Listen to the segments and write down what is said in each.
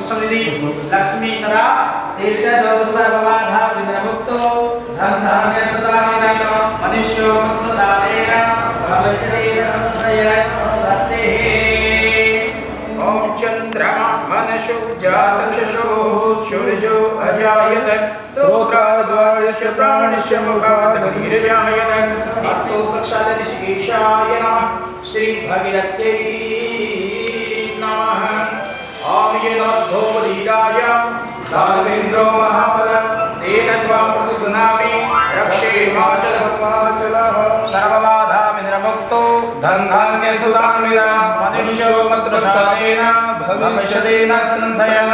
लक्ष्मी सदा देश के दोस्ता बाधा विनमुक्तो धन धान्य सदा निरंतर मनुष्यो प्रसादेन भविष्येन संशय स्वस्ति ओम चंद्रमा मनशो जातशो सूर्यो अजायत स्तोत्राद्वारस्य प्राणस्य मुखादनिर्व्यायत अस्तु प्रसाद ऋषिकेशाय नमः श्री भगीरथ्यै नमः ओम येनोद्धोमधीराय दानवेन्द्रो महाबल तेन त्वां प्रतिगृह्णामि रक्षेमाचलः सर्वबाधा विनिर्मुक्तो धनधान्यसुधान्विता मनुष्यो मत्प्रसादेन भविष्यतेन संशयः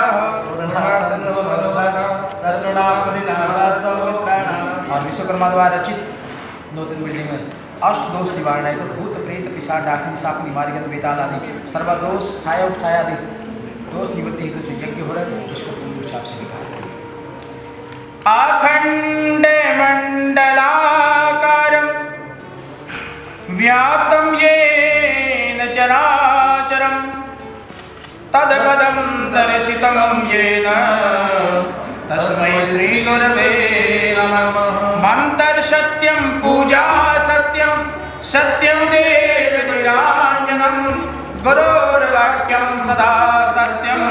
और विश्वकर्मा द्वारा रचित नूतन बिल्डिंग में अष्ट दोष निवारण है। भूत प्रेत पिशाच डाकिनी साप निवारिगत बेताल आदि सर्वदोष छाया उपछाया आदि दोष निवृत्ति हेतु जो यज्ञ हो रहा है जिसको तुम हिसाब से लिखा अखंड मंडलाकारं व्याप्तं येन चराचरं तत्पदं दर्शितं येन तस्मै श्री गुरवे नमः। मंत्र सत्यं पूजा सत्यं सत्यं देव निरांजनं गुरुर्वाक्यं सदा सत्यं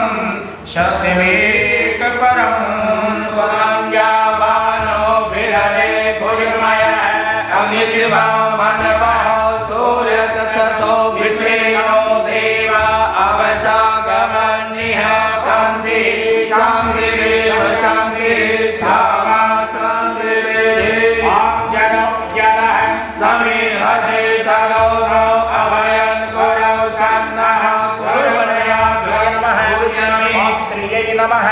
सत्यमेक परं स्वाज्ञावानो विहरे भुजमय अग्निर्वा मानवा सूर्यतस्तो विश्वे नमो देव अवसागमनिः शान्ति शान्तिरेव शान्तिः सामा शान्तिरेव ॐ जनो जनः समीहसे तनो अभयं गुरौ सन्नः गुरुवरया नमः ॐ श्रीयै नमः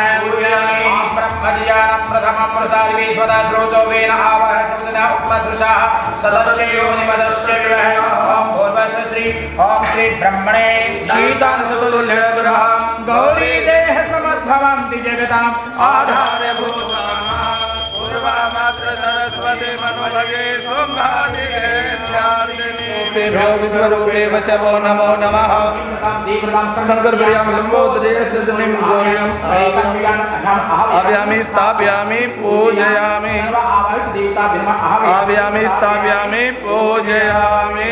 ॐ ब्रह्मज्ञानं प्रथमं प्रसादिवेश्वदा श्रोचोवेन आवह समुदना उपमसृचाः सदस्ययो निपदस्य विवह ॐ भूर्भुवः श्री ॐ श्री ब्रह्मणे शीतांशुतुल्यग्रहं गौरी देह समद्भवं जगताम् आधारभूतां पूर्वामात्र सरस्वती मनोभगे विश्वरूपे वशवो नमो नमः। शंकर प्रियं लंबोदरे सजनिं गौर्यं आव्यामि स्थापयामि पूजयामि आव्यामि स्थापयामि पूजयामि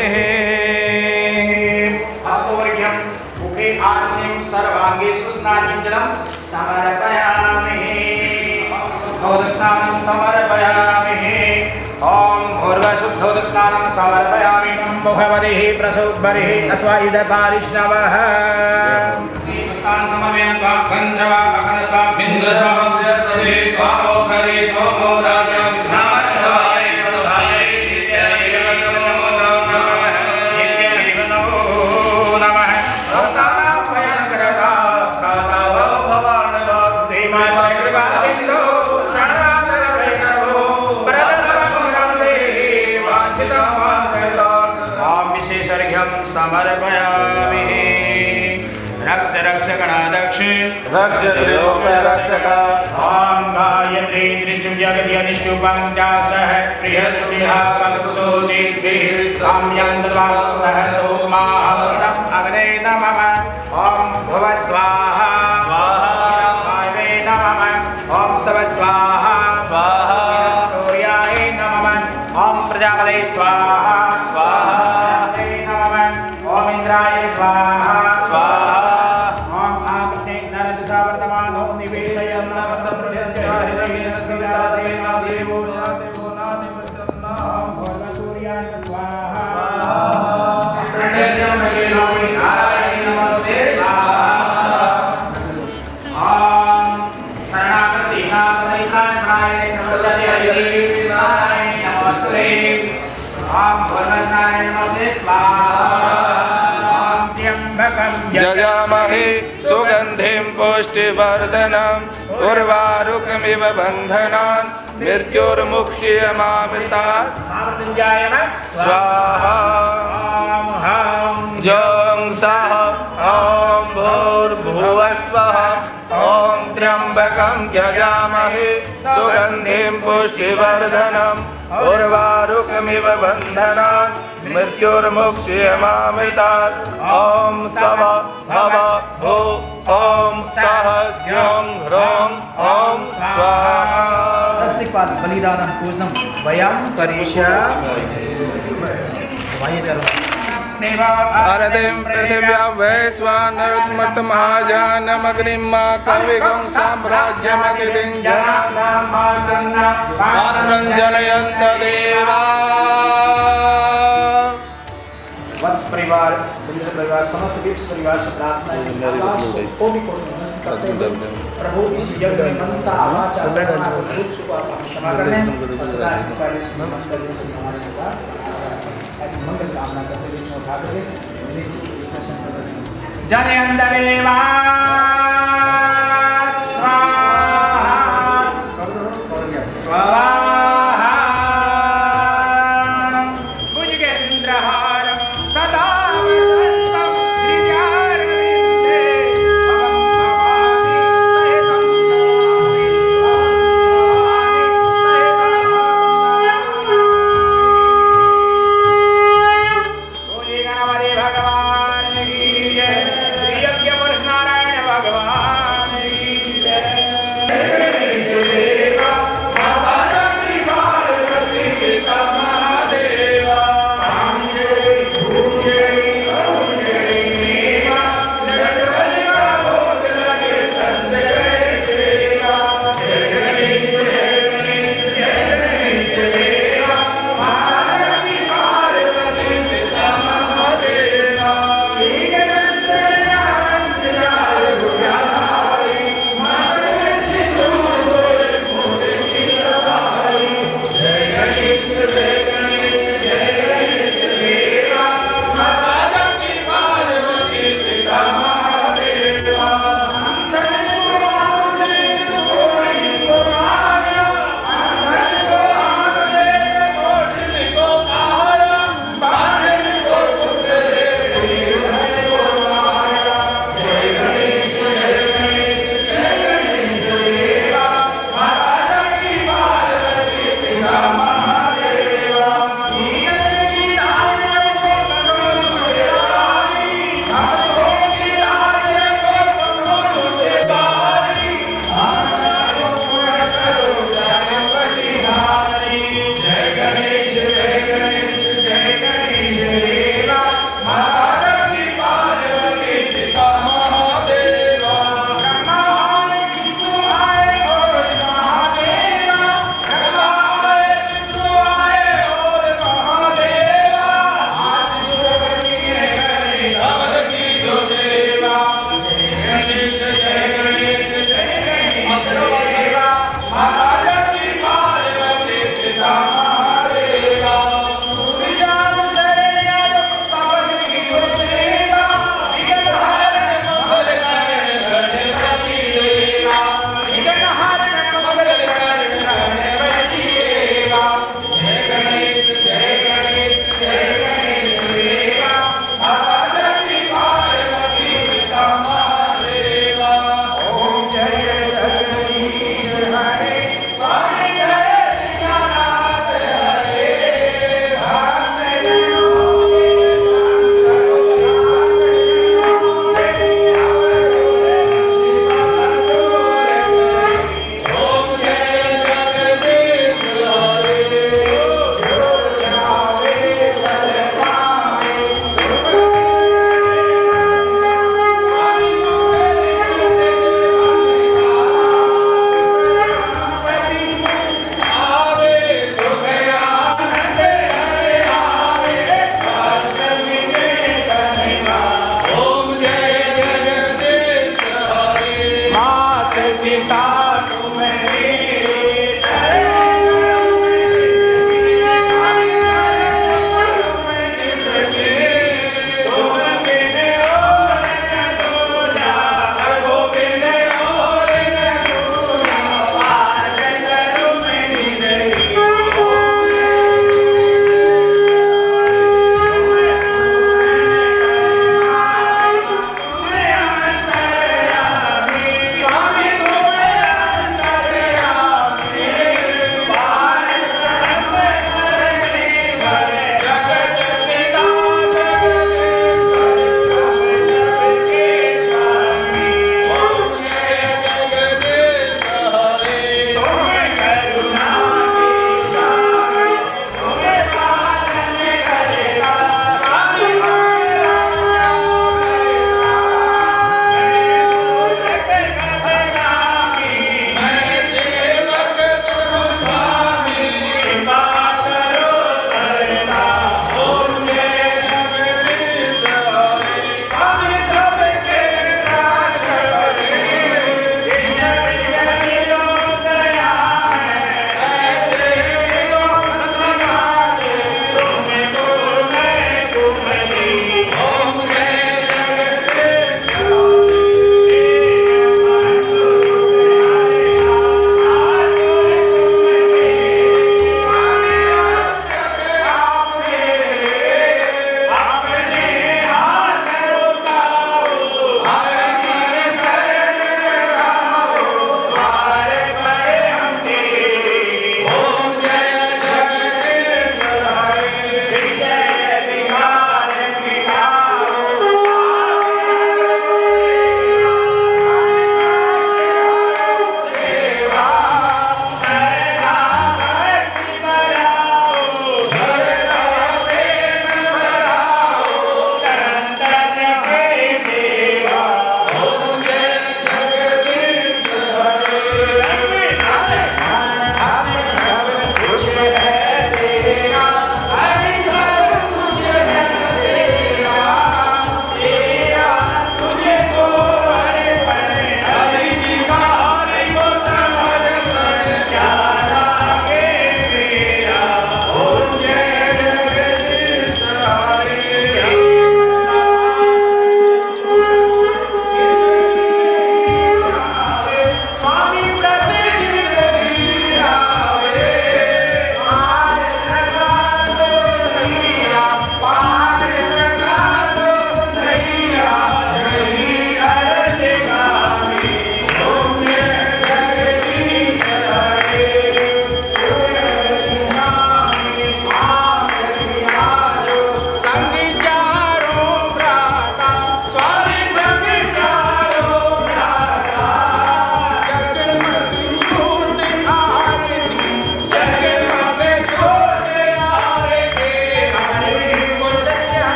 अस्मोर्घ्यं मुखे आचमनीं सर्वांगे सुस्नानं जलं समर्पयामि दक्षिणानं समर्पयामि ओम भूर्भुवः दक्षिणानं समर्पयामि मुखवरिः प्रसुभरिः अस्वायुधपारिष्णवः दक्षिणानं समर्पयामि त्वां गन्धर्वा अखण्डस्वामिन्द्रस्वामिन्द्रस्वदे त्वामोखरे सोमो राजा विधानसभाय सभाय नित्यदेव नमो नमः भयङ्करता प्रातः भवान् धीमहि कृपा सिन्धो समर्पयामि रक्ष रक्ष गणाध्यक्ष रक्ष रक्षक ओम गायत्री दृष्टि जगति निष्ठुपं जासः प्रिय दृष्टिः पंकुशोचिद्भिः साम्यन्तर्वा सहसोमाहवरम् अग्ने नमः ओम भुवः स्वाहा स्वाहा वायवे नमः ओम सवः स्वाहा स्वाहा सूर्याय नमः ओम प्रजापते स्वाहा स्वाहा ओम इंद्राय ॐ भुवनस्नारायणमूर्ते स्वाहा ॐ त्र्यम्बकं यजामहे सुगन्धिं पुष्टिवर्धनम् उर्वारुकमिव बन्धनान् मृत्युर्मुक्ष्यमामृतात् स्वाहा जं सः ॐ भूर्भुवस्वः ॐ त्र्यम्बकं यजामहे सुगन्धिं पुष्टिवर्धनम् उर्वारुकमिव बन्धनान् मृत्युर्मुक्ष्यमामृतात् ॐ सव भव भू ॐ सः ज्ञं ह्रौं ॐ स्वाहा अस्तिक्वाद बलिदानं पूजनं वयं करिष्यामः आरतिं पृथिव्या वैश्वानरमर्तमहाजानमग्निं मा कविगं साम्राज्यमतिथिं जनानां जनयन्त देवा वत्स परिवार मित्र परिवार समस्त विप्स परिवार से प्रार्थना है प्रभु इस यज्ञ में मनसा वाचा भूत सुख क्षमा करने ऐसी मंगल कामना करते हुए इसमें उठा करके जनयन्त देवा स्वाहा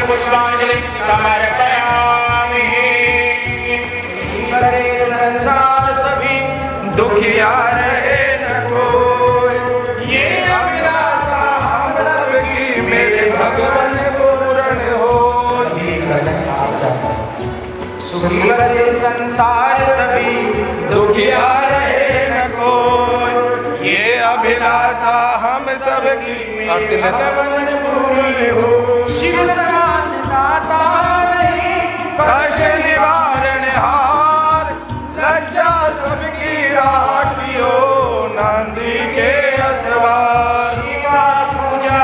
पुष्पांजलि समर्पयामि। करे संसार सभी दुखिया रहे न कोई, ये अभिलाषा हम सबकी मेरे भगवान पूर्ण हो। सुखी बसे संसार सभी दुखिया रहे न कोई, ये अभिलाषा हम सबकी मेरे भगवान पूर्ण हो। शिव समान दाता कष्ट निवारण हार, लज्जा सबकी राखियो नंदी के असवार। शिवा पूजा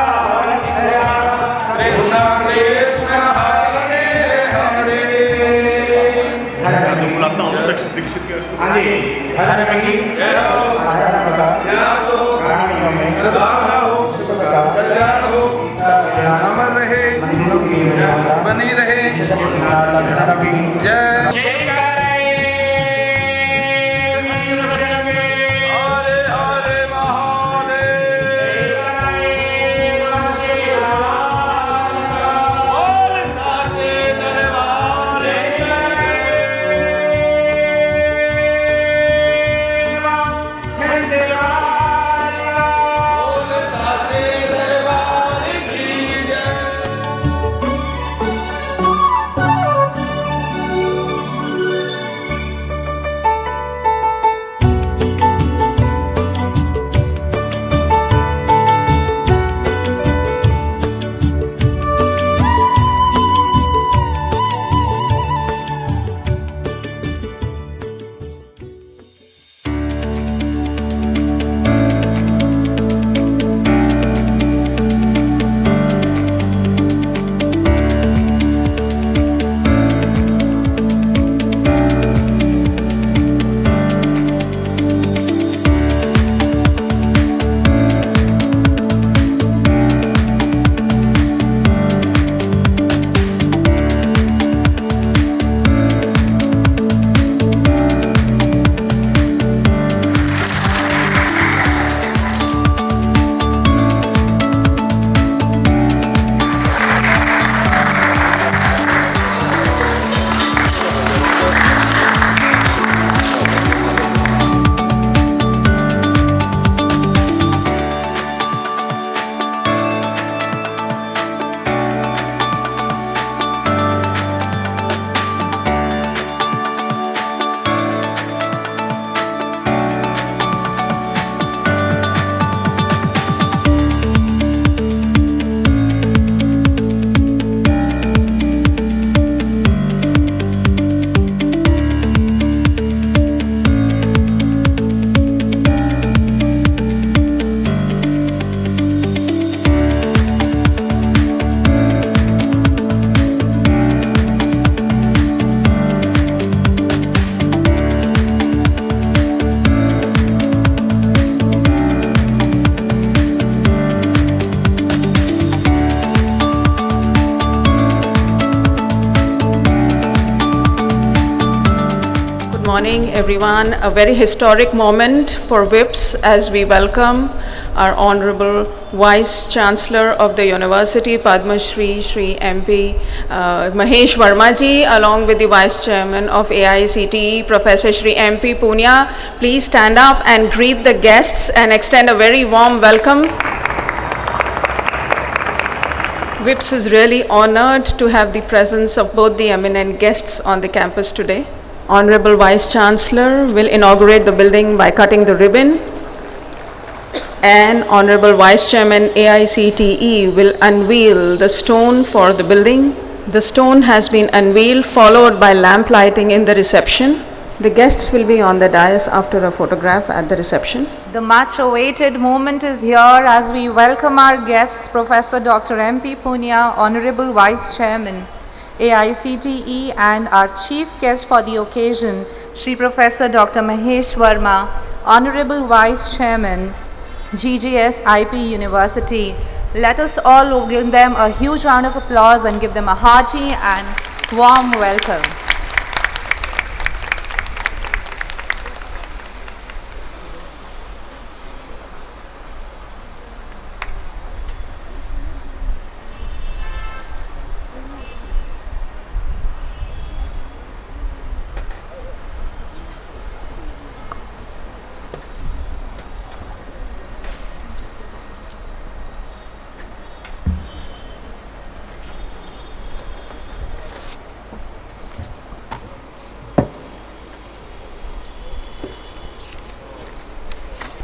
कृष्ण कृष्ण हरे हरे। अमर रहे, बनी रहे। जय Morning everyone, a very historic moment for VIPS as we welcome our Honorable Vice Chancellor of the University, Padma Shri MP Mahesh Verma ji, along with the Vice Chairman of AICTE, Professor Shri MP Punya. Please stand up and greet the guests and extend a very warm welcome. VIPS is really honored to have the presence of both the eminent guests on the campus today. Honorable Vice Chancellor will inaugurate the building by cutting the ribbon, and Honorable Vice Chairman AICTE will unveil the stone for the building. The stone has been unveiled, followed by lamp lighting in the reception. The guests will be on the dais after a photograph at the reception. The much awaited moment is here as we welcome our guests, Professor Dr. MP Punya, Honorable Vice Chairman, AICTE, and our chief guest for the occasion, Shri Professor Dr. Mahesh Verma, Honorable Vice Chairman, GGS IP University. Let us all give them a huge round of applause and give them a hearty and warm welcome.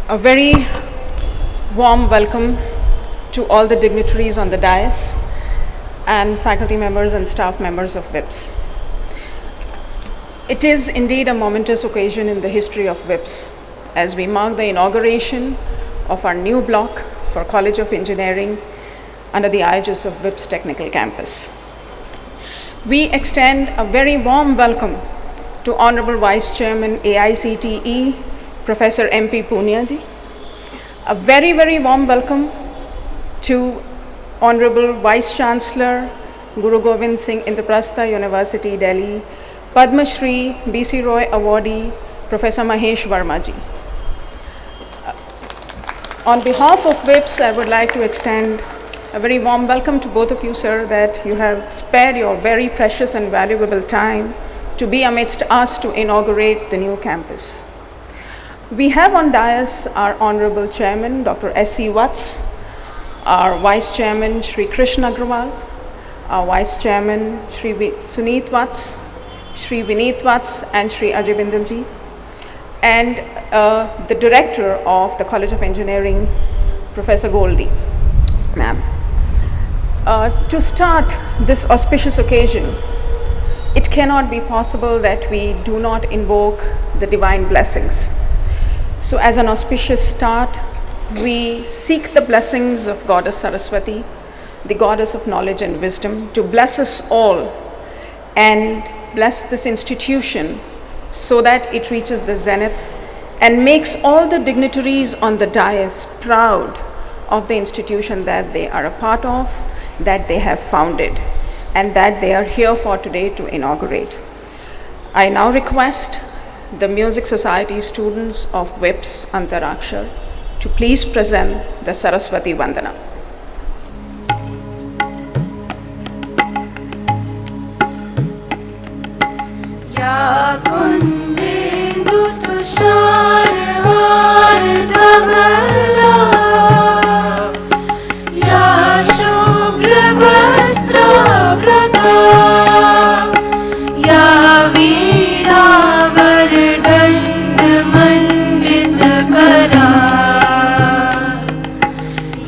A very warm welcome to all the dignitaries on the dais and faculty members and staff members of VIPS. It is indeed a momentous occasion in the history of VIPS as we mark the inauguration of our new block for College of Engineering under the aegis of VIPS Technical Campus. We extend a very warm welcome to Honorable Vice Chairman AICTE, Professor MP Punia ji. A very, very warm welcome to Honorable Vice Chancellor Guru Gobind Singh Indraprastha University, Delhi, Padma Shri BC Roy Awardee, Professor Mahesh Verma ji. On behalf of VIPS, I would like to extend a very warm welcome to both of you, sir, that you have spared your very precious and valuable time to be amidst us to inaugurate the new campus. We have on dais our Honorable Chairman, Dr. S.C. Watts, our Vice Chairman, Shri Krishna Agrawal, our Vice Chairman, Shri Suneet Watts, Shri Vineet Watts, and Shri Ajay Bindal ji, and the Director of the College of Engineering, Professor Goldie, ma'am. To start this auspicious occasion, it cannot be possible that we do not invoke the divine blessings. So as an auspicious start, we seek the blessings of Goddess Saraswati, the Goddess of knowledge and wisdom, to bless us all and bless this institution so that it reaches the zenith and makes all the dignitaries on the dais proud of the institution that they are a part of, that they have founded, and that they are here for today to inaugurate. I now request the Music Society students of VIPS Antarakshar to please present the Saraswati Vandana. Ya kundendu tushar har dhavala, ya shubhra vastra vrata, ya veera vardand mandit kara,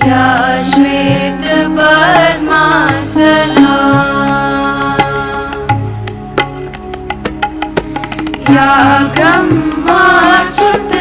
ya shwet padmasala, ya brahma chut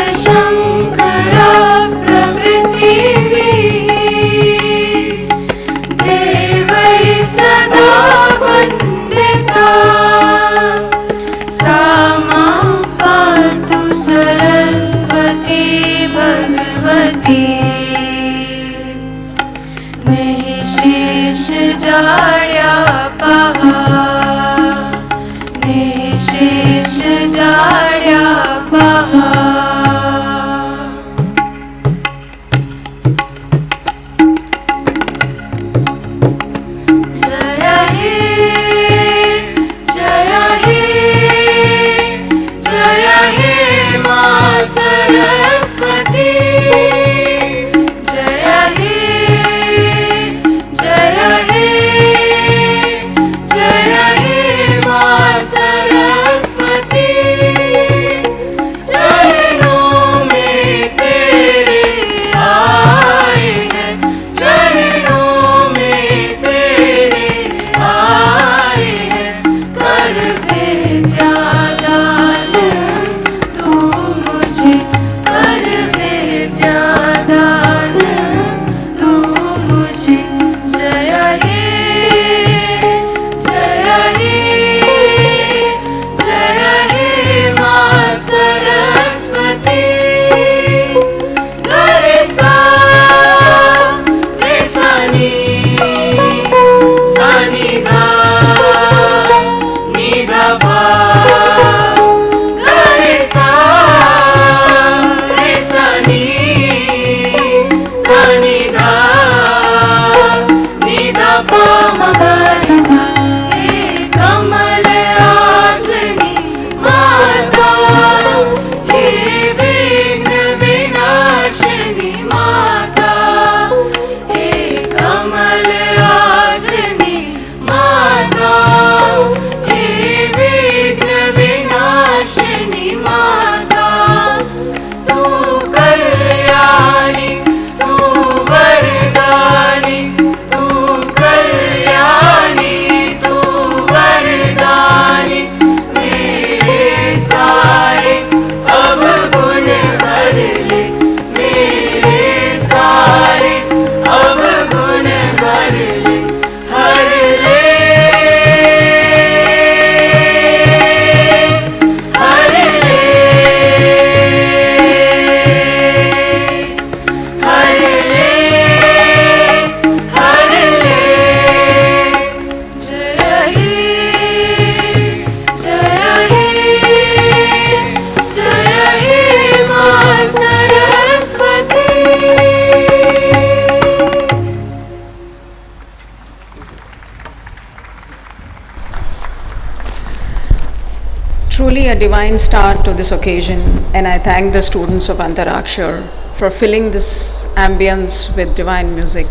a divine start to this occasion, and I thank the students of Antarakshar for filling this ambience with divine music.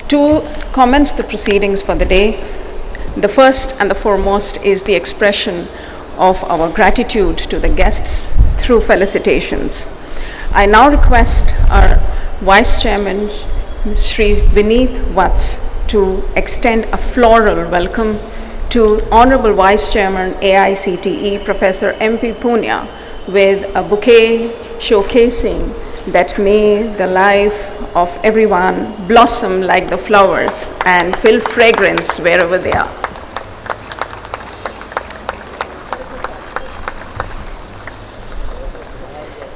To commence the proceedings for the day, the first and the foremost is the expression of our gratitude to the guests through felicitations. I now request our Vice Chairman, Sri Vineet Vats, to extend a floral welcome to Honorable Vice Chairman AICTE, Professor M.P. Punya, with a bouquet showcasing that may the life of everyone blossom like the flowers and fill fragrance wherever they are.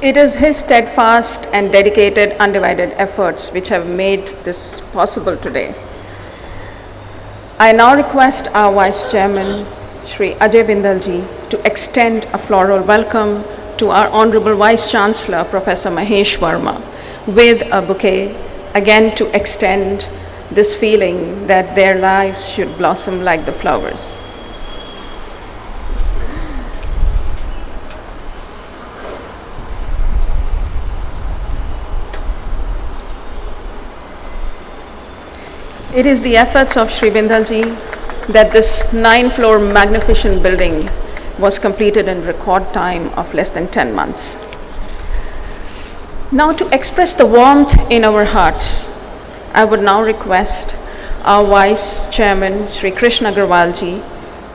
It is his steadfast and dedicated, undivided efforts which have made this possible today. I now request our Vice Chairman, Shri Ajay Bindalji, to extend a floral welcome to our Honorable Vice Chancellor, Professor Mahesh Verma, with a bouquet, again to extend this feeling that their lives should blossom like the flowers. It is the efforts of Shri Bindalji that this 9-floor magnificent building was completed in record time of less than 10 months. Now, to express the warmth in our hearts, I would now request our Vice Chairman, Shri Krishna Agrawalji,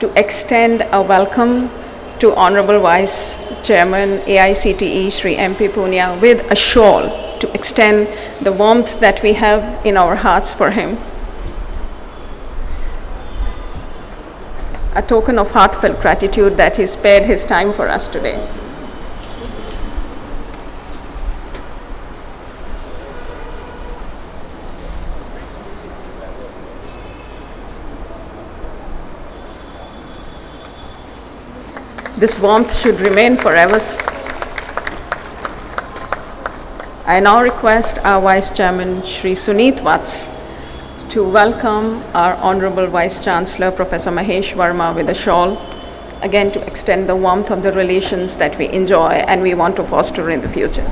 to extend a welcome to Honorable Vice Chairman AICTE, Shri M.P. Punya, with a shawl to extend the warmth that we have in our hearts for him. A token of heartfelt gratitude that he spared his time for us today. This warmth should remain forever. I now request our Vice Chairman, Shri Suneet Vats, to welcome our Honorable Vice Chancellor, Professor Mahesh Verma, with a shawl, again to extend the warmth of the relations that we enjoy and we want to foster in the future.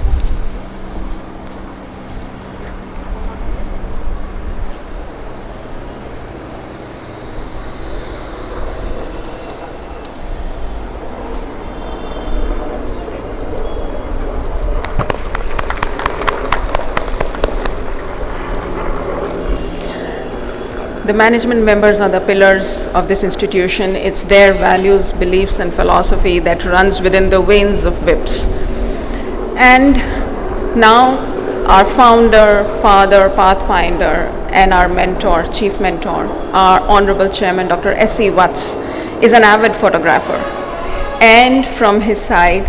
The management members are the pillars of this institution. It's their values, beliefs, and philosophy that runs within the veins of VIPS. And now our founder, father, pathfinder, and our mentor, chief mentor, our Honorable Chairman, Dr. S.C. Vats, is an avid photographer. And from his side,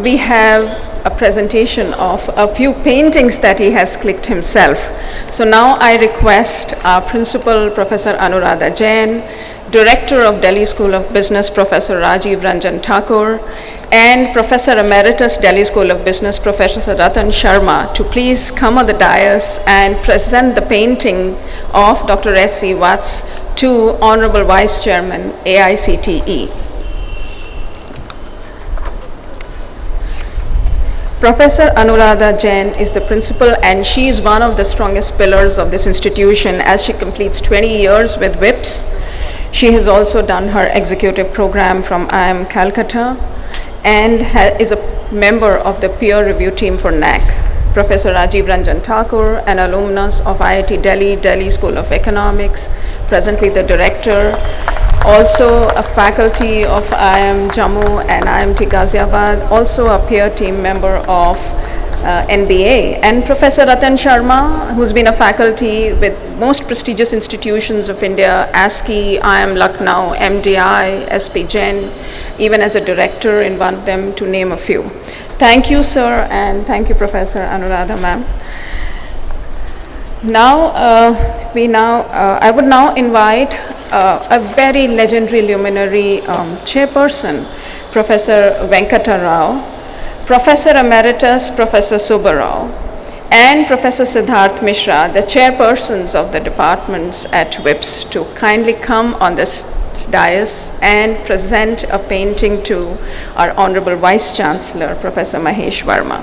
we have a presentation of a few paintings that he has clicked himself. So now I request our principal, Professor Anuradha Jain, Director of Delhi School of Business, Professor Rajiv Ranjan Thakur, and Professor Emeritus, Delhi School of Business, Professor Ratan Sharma, to please come on the dais and present the painting of Dr. S.C. Vats to Honorable Vice Chairman, AICTE. Professor Anuradha Jain is the principal, and she is one of the strongest pillars of this institution as she completes 20 years with VIPS. She has also done her executive program from IIM Calcutta and is a member of the peer review team for NAC. Professor Rajiv Ranjan Thakur, an alumnus of IIT Delhi, Delhi School of Economics, presently the director, also a faculty of IIM Jammu and IIMT Ghaziabad, also a peer team member of NBA, and Professor Ratan Sharma, who's been a faculty with most prestigious institutions of India, ASCI, IIM Lucknow, MDI, SP Jain, even as a director in one of them, to name a few. Thank you, sir, and thank you, Professor Anuradha, ma'am. Now, I would now invite a very legendary luminary chairperson, Professor Venkata Rao, Professor Emeritus, Professor Subbarao, and Professor Siddharth Mishra, the chairpersons of the departments at VIPS, to kindly come on this dais and present a painting to our Honorable Vice Chancellor, Professor Mahesh Verma.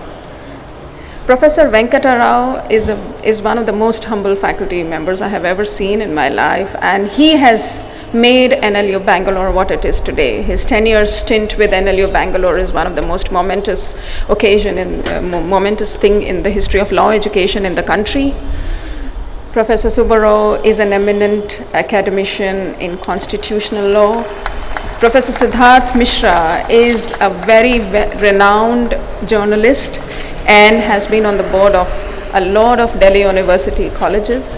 Professor Venkata Rao is one of the most humble faculty members I have ever seen in my life, and he has made NLU Bangalore what it is today. His 10-year stint with NLU Bangalore is one of the most momentous momentous thing in the history of law education in the country. Professor Subbarao is an eminent academician in constitutional law. Professor Siddharth Mishra is a very renowned journalist and has been on the board of a lot of Delhi University colleges.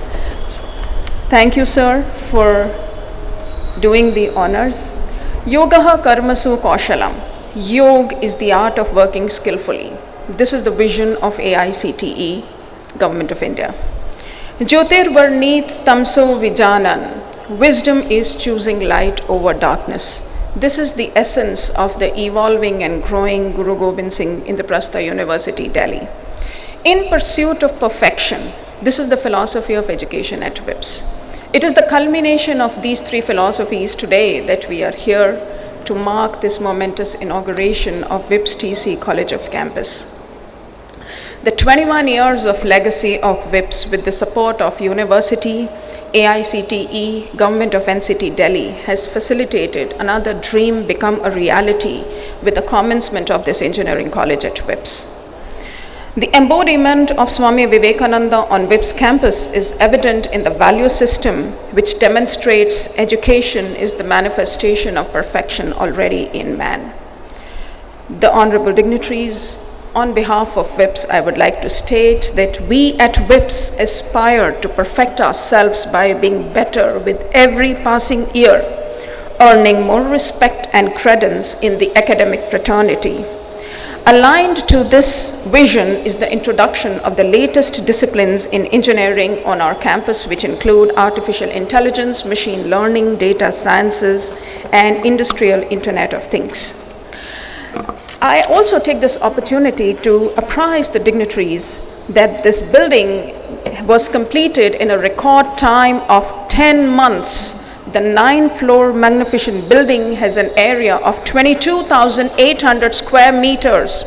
Thank you, sir, for doing the honors. Yogaha karmasu kaushalam. Yoga is the art of working skillfully. This is the vision of AICTE, Government of India. Jyotirvarnit tamso vijanan. Wisdom is choosing light over darkness. This is the essence of the evolving and growing Guru Gobind Singh Indraprastha University, Delhi. In pursuit of perfection, this is the philosophy of education at VIPS. It is the culmination of these three philosophies today that we are here to mark this momentous inauguration of VIPS TC College of Campus. The 21 years of legacy of VIPS with the support of University, AICTE, Government of NCT Delhi has facilitated another dream become a reality with the commencement of this engineering college at VIPS. The embodiment of Swami Vivekananda on VIPS campus is evident in the value system, which demonstrates education is the manifestation of perfection already in man. The honorable dignitaries, on behalf of VIPS, I would like to state that we at VIPS aspire to perfect ourselves by being better with every passing year, earning more respect and credence in the academic fraternity. Aligned to this vision is the introduction of the latest disciplines in engineering on our campus, which include artificial intelligence, machine learning, data sciences, and industrial Internet of Things. I also take this opportunity to apprise the dignitaries that this building was completed in a record time of 10 months. The 9-floor magnificent building has an area of 22,800 square meters,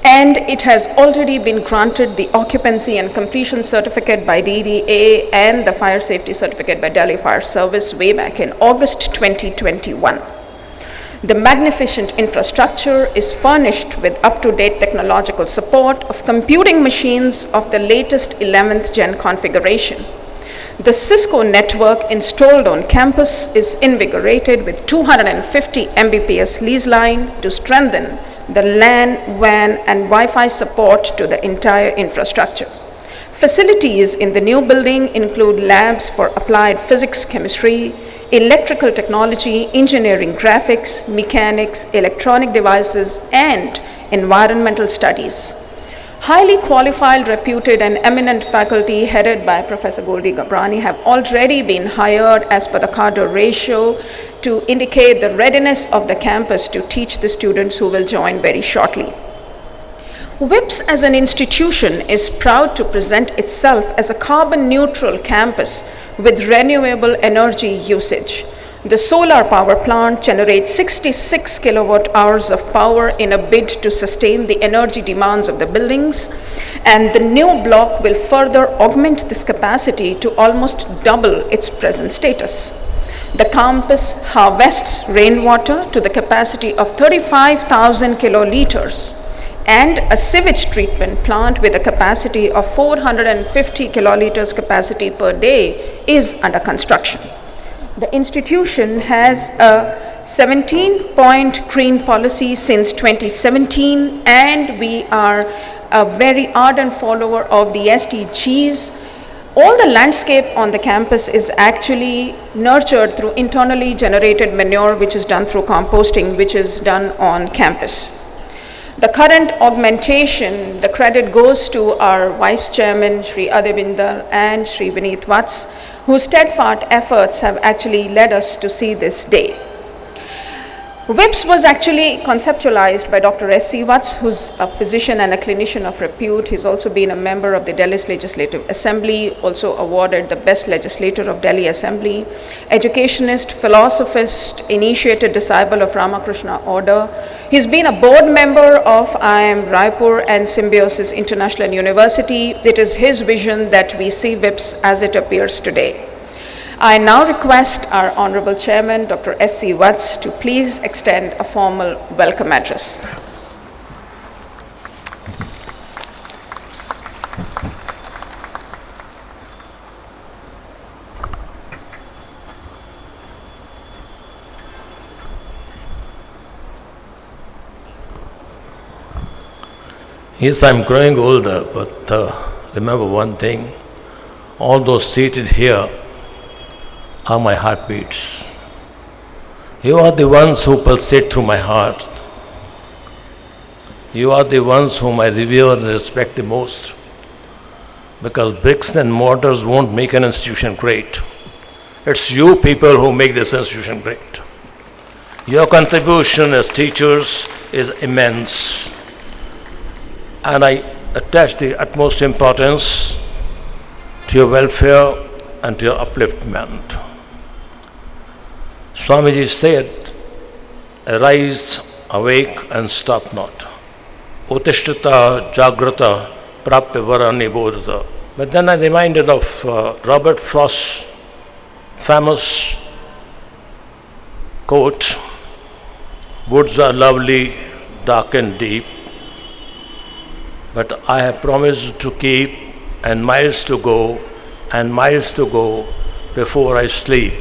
and it has already been granted the occupancy and completion certificate by DDA and the fire safety certificate by Delhi Fire Service way back in August 2021. The magnificent infrastructure is furnished with up-to-date technological support of computing machines of the latest 11th gen configuration. The Cisco network installed on campus is invigorated with 250 Mbps lease line to strengthen the LAN, WAN, and Wi-Fi support to the entire infrastructure. Facilities in the new building include labs for applied physics, chemistry, electrical technology, engineering, graphics, mechanics, electronic devices, and environmental studies. Highly qualified, reputed, and eminent faculty headed by Professor Goldie Gabrani have already been hired as per the cadre ratio to indicate the readiness of the campus to teach the students who will join very shortly. VIPS as an institution is proud to present itself as a carbon neutral campus with renewable energy usage. The solar power plant generates 66 kilowatt hours of power in a bid to sustain the energy demands of the buildings, and the new block will further augment this capacity to almost double its present status. The campus harvests rainwater to the capacity of 35,000 kiloliters, and a sewage treatment plant with a capacity of 450 kiloliters capacity per day is under construction. The institution has a 17-point green policy since 2017, and we are a very ardent follower of the SDGs. All the landscape on the campus is actually nurtured through internally generated manure, which is done through composting, which is done on campus. The current augmentation, the credit goes to our Vice Chairman, Shri Adevindar, and Shri Vineet Vats, whose steadfast efforts have actually led us to see this day. VIPS was actually conceptualized by Dr. S.C. Watts, who's a physician and a clinician of repute. He's also been a member of the Delhi's Legislative Assembly, also awarded the Best Legislator of Delhi Assembly, educationist, philosophist, initiated disciple of Ramakrishna Order. He's been a board member of IIM Raipur and Symbiosis International University. It is his vision that we see VIPS as it appears today. I now request our Honorable Chairman, Dr. S.C. Watts, to please extend a formal welcome address. Yes, I'm growing older, but remember one thing, all those seated here are my heartbeats. You are the ones who pulsate through my heart. You are the ones whom I revere and respect the most, because bricks and mortars won't make an institution great. It's you people who make this institution great. Your contribution as teachers is immense, and I attach the utmost importance to your welfare and to your upliftment. Swamiji said, arise, awake and stop not. Utishtata jagrata prapya varani bodhata. But then I'm reminded of Robert Frost's famous quote, woods are lovely, dark and deep, but I have promised to keep, and miles to go, and miles to go before I sleep.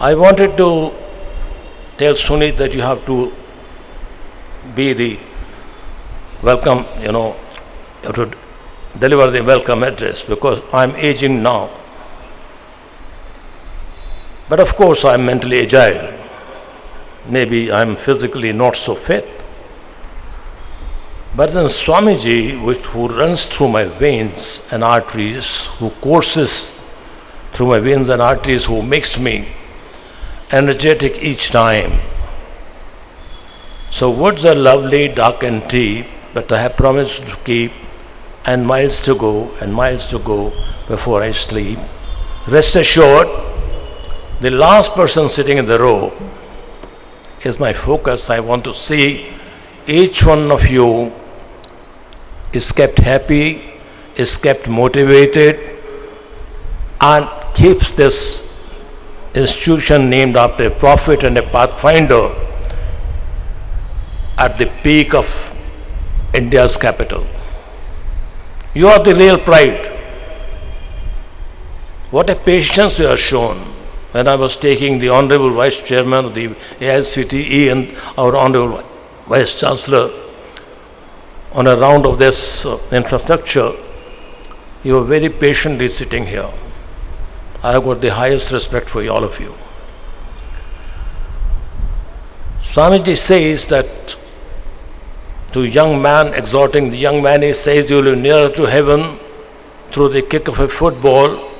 I wanted to tell Sunit that you have to be the welcome, you have to deliver the welcome address, because I'm aging now. But of course I'm mentally agile. Maybe I'm physically not so fit. But then Swamiji, who runs through my veins and arteries, who courses through my veins and arteries, who makes me energetic each time. So woods are lovely, dark and deep, but I have promised to keep, and miles to go, and miles to go before I sleep. Rest assured, the last person sitting in the row is my focus. I want to see each one of you is kept happy, is kept motivated, and keeps this institution named after a prophet and a pathfinder at the peak of India's capital. You are the real pride. What a patience you have shown. When I was taking the Honorable Vice Chairman of the AICTE and our Honorable Vice Chancellor on a round of this infrastructure, you were very patiently sitting here. I have got the highest respect for all of you. Swamiji says that to young man, exhorting the young man, he says, you will be nearer to heaven through the kick of a football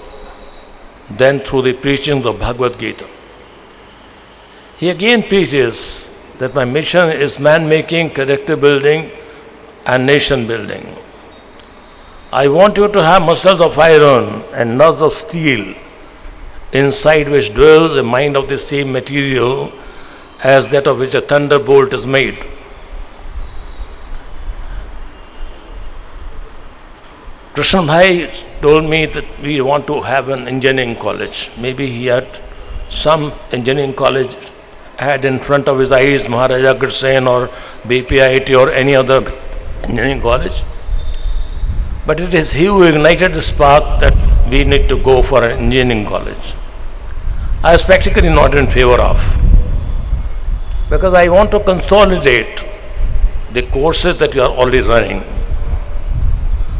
than through the preaching of Bhagavad Gita. He again preaches that my mission is man-making, character building and nation building. I want you to have muscles of iron and nerves of steel, inside which dwells a mind of the same material as that of which a thunderbolt is made. Krishna Bhai told me that we want to have an engineering college. Maybe he had some engineering college had in front of his eyes, Maharaja Agrshen or BPIT or any other engineering college. But it is he who ignited the spark that we need to go for an engineering college. I was practically not in favor of, because I want to consolidate the courses that you are already running.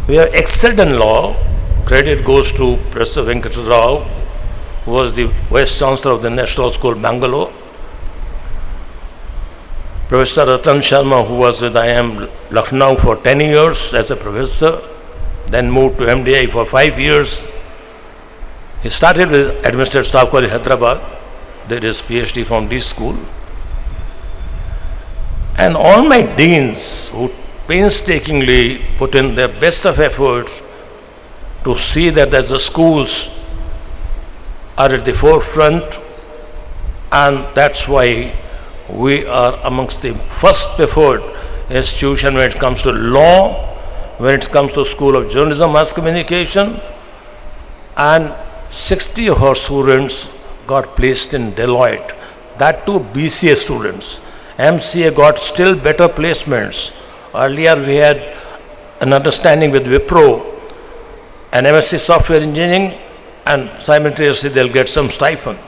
We have excelled in law. Credit goes to Professor Venkata Rao, who was the Vice Chancellor of the National School, Bangalore. Professor Ratan Sharma, who was with IIM Lucknow for 10 years as a professor, then moved to MDI for 5 years. He started with Administrative Staff College, Hyderabad, did his PhD from this school. And all my deans who painstakingly put in their best of efforts to see that the schools are at the forefront, and that's why we are amongst the first preferred institution when it comes to law, when it comes to School of Journalism, Mass Communication, and 60 of our students got placed in Deloitte, that too BCA students. MCA got still better placements. Earlier we had an understanding with Wipro and MSc Software Engineering, and simultaneously they'll get some stipend.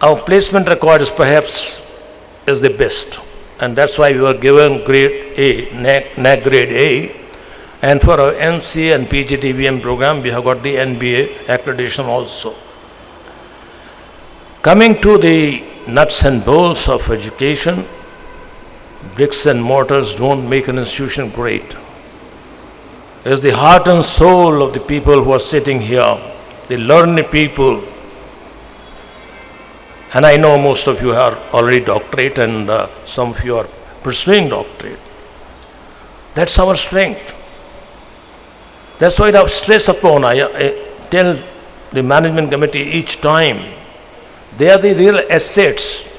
Our placement record is perhaps the best, and that's why we were given grade A, NAC grade A, and for our NCA and PGTBM program we have got the NBA accreditation also. Coming to the nuts and bolts of education, bricks and mortars don't make an institution great. It's the heart and soul of the people who are sitting here, the learned people. And I know most of you are already doctorate, and some of you are pursuing doctorate. That's our strength. That's why I stress upon, I tell the management committee each time, they are the real assets.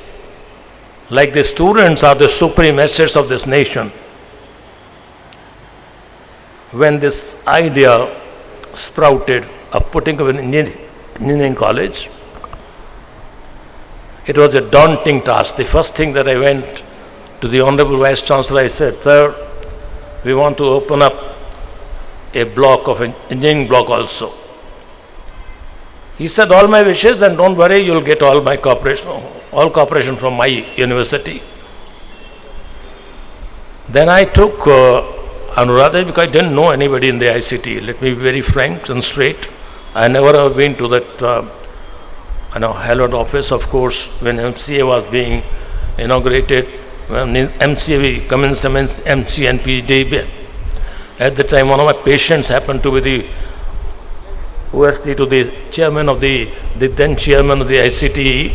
Like the students are the supreme assets of this nation. When this idea sprouted of putting up an engineering college, it was a daunting task. The first thing that I went to the Honorable Vice Chancellor, I said, "Sir, we want to open up a block of an engineering block also." He said, "All my wishes, and don't worry, you'll get all cooperation from my university." Then I took Anuradha, because I didn't know anybody in the ICT. Let me be very frank and straight. I never have been to that hallowed office. Of course, when MCA was being inaugurated, when MCA we commenced MCA and PhD. At the time, one of my patients happened to be the OSD to the chairman of the then chairman of the ICT,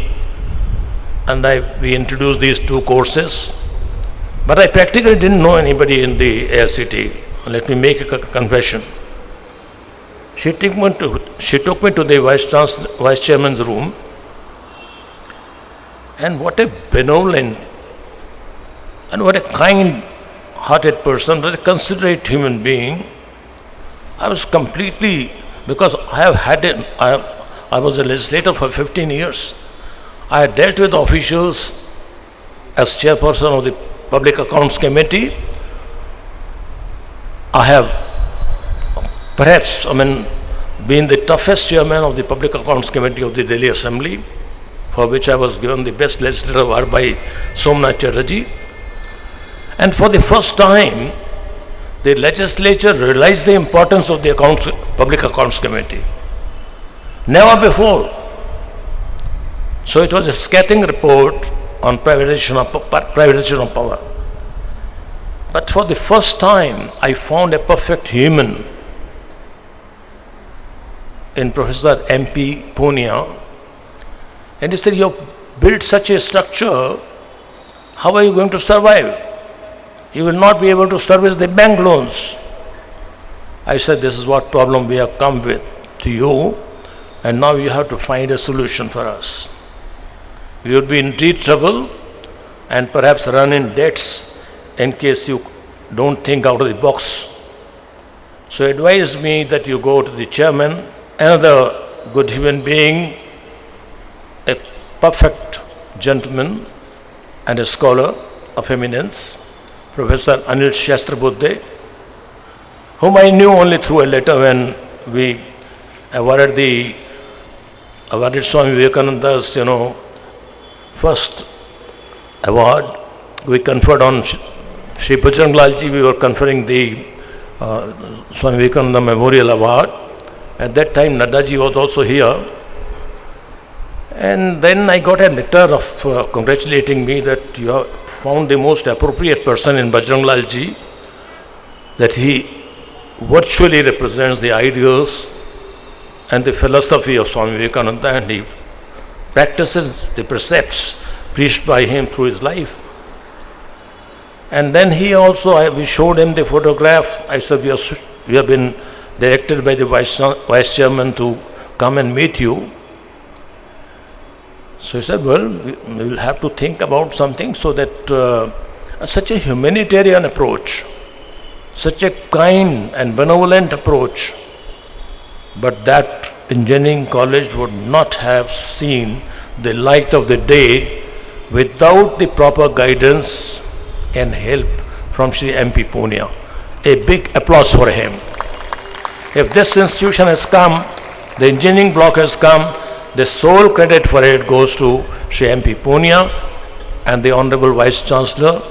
and we introduced these two courses. But I practically didn't know anybody in the ICT. Let me make a confession. She took me to the vice chairman's room, and what a benevolent and what a kind-hearted person, what a considerate human being. I was completely, because I was a legislator for 15 years. I had dealt with officials as chairperson of the Public Accounts Committee. I have perhaps, been the toughest chairman of the Public Accounts Committee of the Delhi Assembly, for which I was given the best legislator award by Somnath Chatterjee. And for the first time, the legislature realized the importance of the Public Accounts Committee. Never before. So it was a scathing report on privatization of power. But for the first time, I found a perfect human in Professor M.P. Punia. And he said, "You have built such a structure, how are you going to survive? You will not be able to service the bank loans." I said, "This is what problem we have come with to you, and now you have to find a solution for us. We would be in deep trouble and perhaps run in debts in case you don't think out of the box. So advise me that you go to the chairman, another good human being, a perfect gentleman and a scholar of eminence, Professor Anil Shastrabuddhe, whom I knew only through a letter when we awarded Swami Vivekananda's, first award. We conferred on Shri Bajrang Lalji, we were conferring the Swami Vivekananda Memorial Award. At that time, Naddaji was also here. And then I got a letter of congratulating me that you have found the most appropriate person in Bajrang Lalji, that he virtually represents the ideals and the philosophy of Swami Vivekananda, and he practices, the precepts preached by him through his life. And then he also, we showed him the photograph. I said, we have been directed by the vice chairman to come and meet you. So he said, well, we will have to think about something so that such a humanitarian approach, such a kind and benevolent approach, but that engineering college would not have seen the light of the day without the proper guidance and help from Shri MP Punia. A big applause for him. If this institution has come, the engineering block has come, the sole credit for it goes to Shri MP Punia and the Honorable Vice Chancellor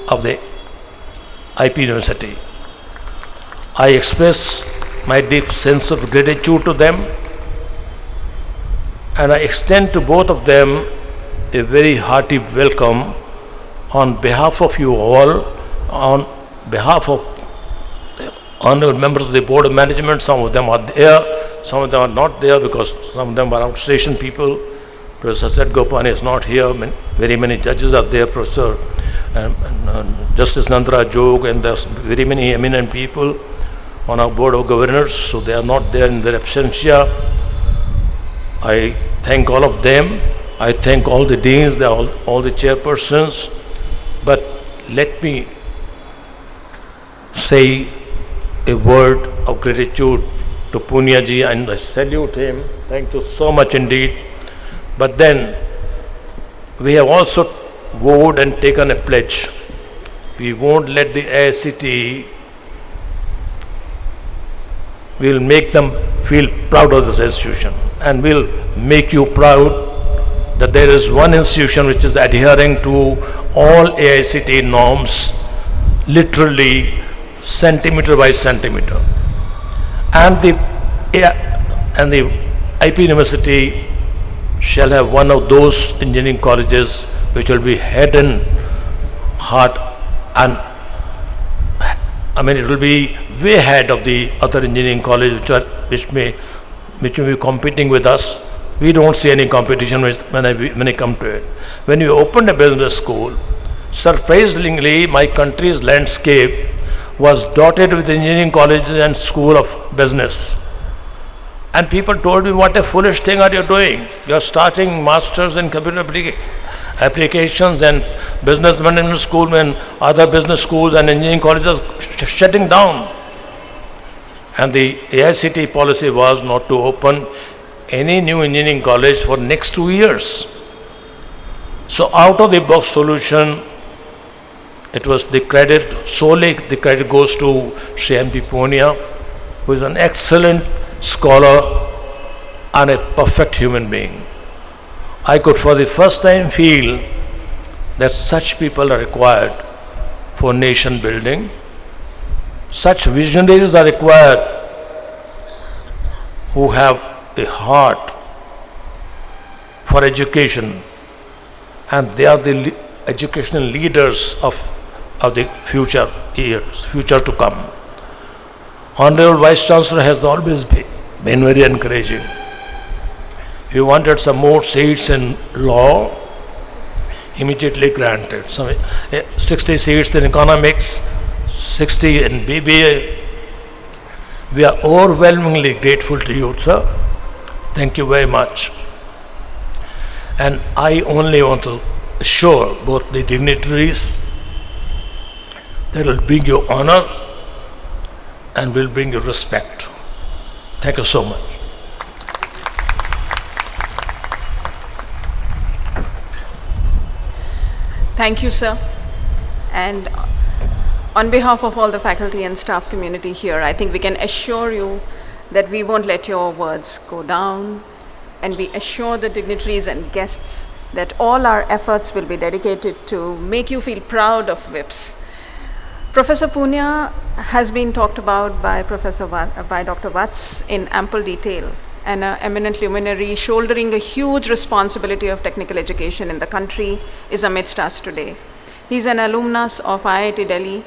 of the IP University. I express my deep sense of gratitude to them, and I extend to both of them a very hearty welcome on behalf of you all, on behalf of the honorable members of the Board of Management. Some of them are there, some of them are not there because some of them are outstation people. Professor Seth Gopani is not here, very many judges are there, Professor Justice Nandra Jog, and there's very many eminent people on our Board of Governors, so they are not there in their absentia. I thank all of them. I thank all the deans, all the chairpersons. But let me say a word of gratitude to Punia ji, and I salute him. Thank you so much indeed. But then we have also vowed and taken a pledge. We won't let the ICT, we'll make them feel proud of this institution, and we'll make you proud that there is one institution which is adhering to all AICT norms, literally centimeter by centimeter. And the IP University shall have one of those engineering colleges which will be head and heart, and it will be way ahead of the other engineering colleges which may be competing with us. We don't see any competition when I come to it. When we opened a business school, surprisingly, my country's landscape was dotted with engineering colleges and school of business. And people told me, what a foolish thing are you doing? You are starting masters in computer applications and business management school when other business schools and engineering colleges are shutting down. And the AICT policy was not to open any new engineering college for next 2 years. So out of the box solution, it was the credit, solely the credit goes to Shri MP Punia, who is an excellent scholar and a perfect human being. I could for the first time feel that such people are required for nation building. Such visionaries are required who have a heart for education, and they are the educational leaders of the future years, future to come. Honorable Vice Chancellor has always been very encouraging. He wanted some more seats in law, immediately granted. 60 seats in economics, 60 in BBA. We are overwhelmingly grateful to you, sir. Thank you very much. And I only want to assure both the dignitaries that will bring you honor and will bring you respect. Thank you so much. Thank you, sir. And on behalf of all the faculty and staff community here, I think we can assure you that we won't let your words go down, and we assure the dignitaries and guests that all our efforts will be dedicated to make you feel proud of VIPS. Professor Punia has been talked about by Dr. Vats in ample detail, and an eminent luminary shouldering a huge responsibility of technical education in the country is amidst us today. He's an alumnus of IIT Delhi,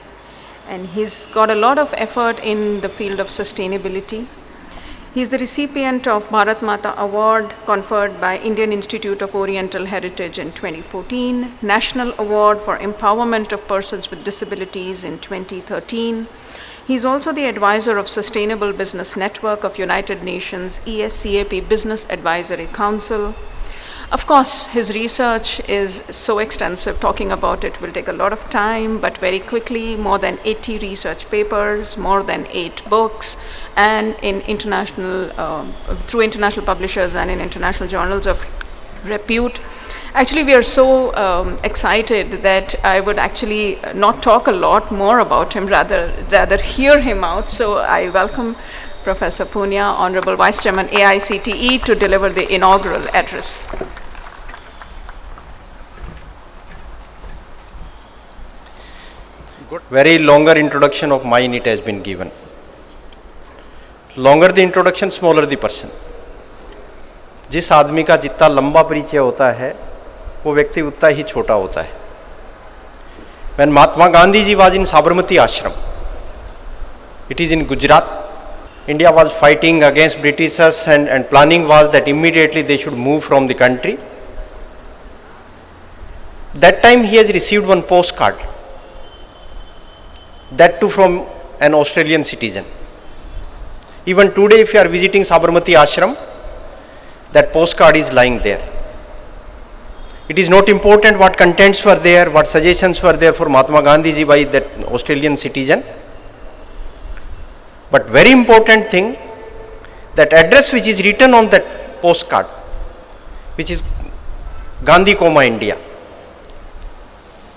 and he's got a lot of effort in the field of sustainability. He is the recipient of Bharat Mata Award conferred by Indian Institute of Oriental Heritage in 2014, National Award for Empowerment of Persons with Disabilities in 2013. He is also the advisor of Sustainable Business Network of United Nations ESCAP Business Advisory Council. Of course, his research is so extensive, talking about it will take a lot of time, but very quickly, more than 80 research papers, more than 8 books, and in through international publishers and in international journals of repute. Actually, we are so excited that I would actually not talk a lot more about him, rather hear him out. So I welcome Professor Punia, Honorable Vice Chairman AICTE, to deliver the inaugural address. Very longer introduction of mine it has been given. Longer the introduction, smaller the person. जिस आदमी का जितना लंबा परिचय होता है वो व्यक्ति उतना ही छोटा होता है. When Mahatma Gandhi ji was in Sabarmati Ashram, it is in Gujarat. India was fighting against Britishers and planning was that immediately they should move from the country. That time he has received one postcard, that too from an Australian citizen. Even today if you are visiting Sabarmati Ashram, that postcard is lying there. It is not important what contents were there, what suggestions were there for Mahatma Gandhi ji by that Australian citizen. But very important thing, that address which is written on that postcard, which is Gandhi, India.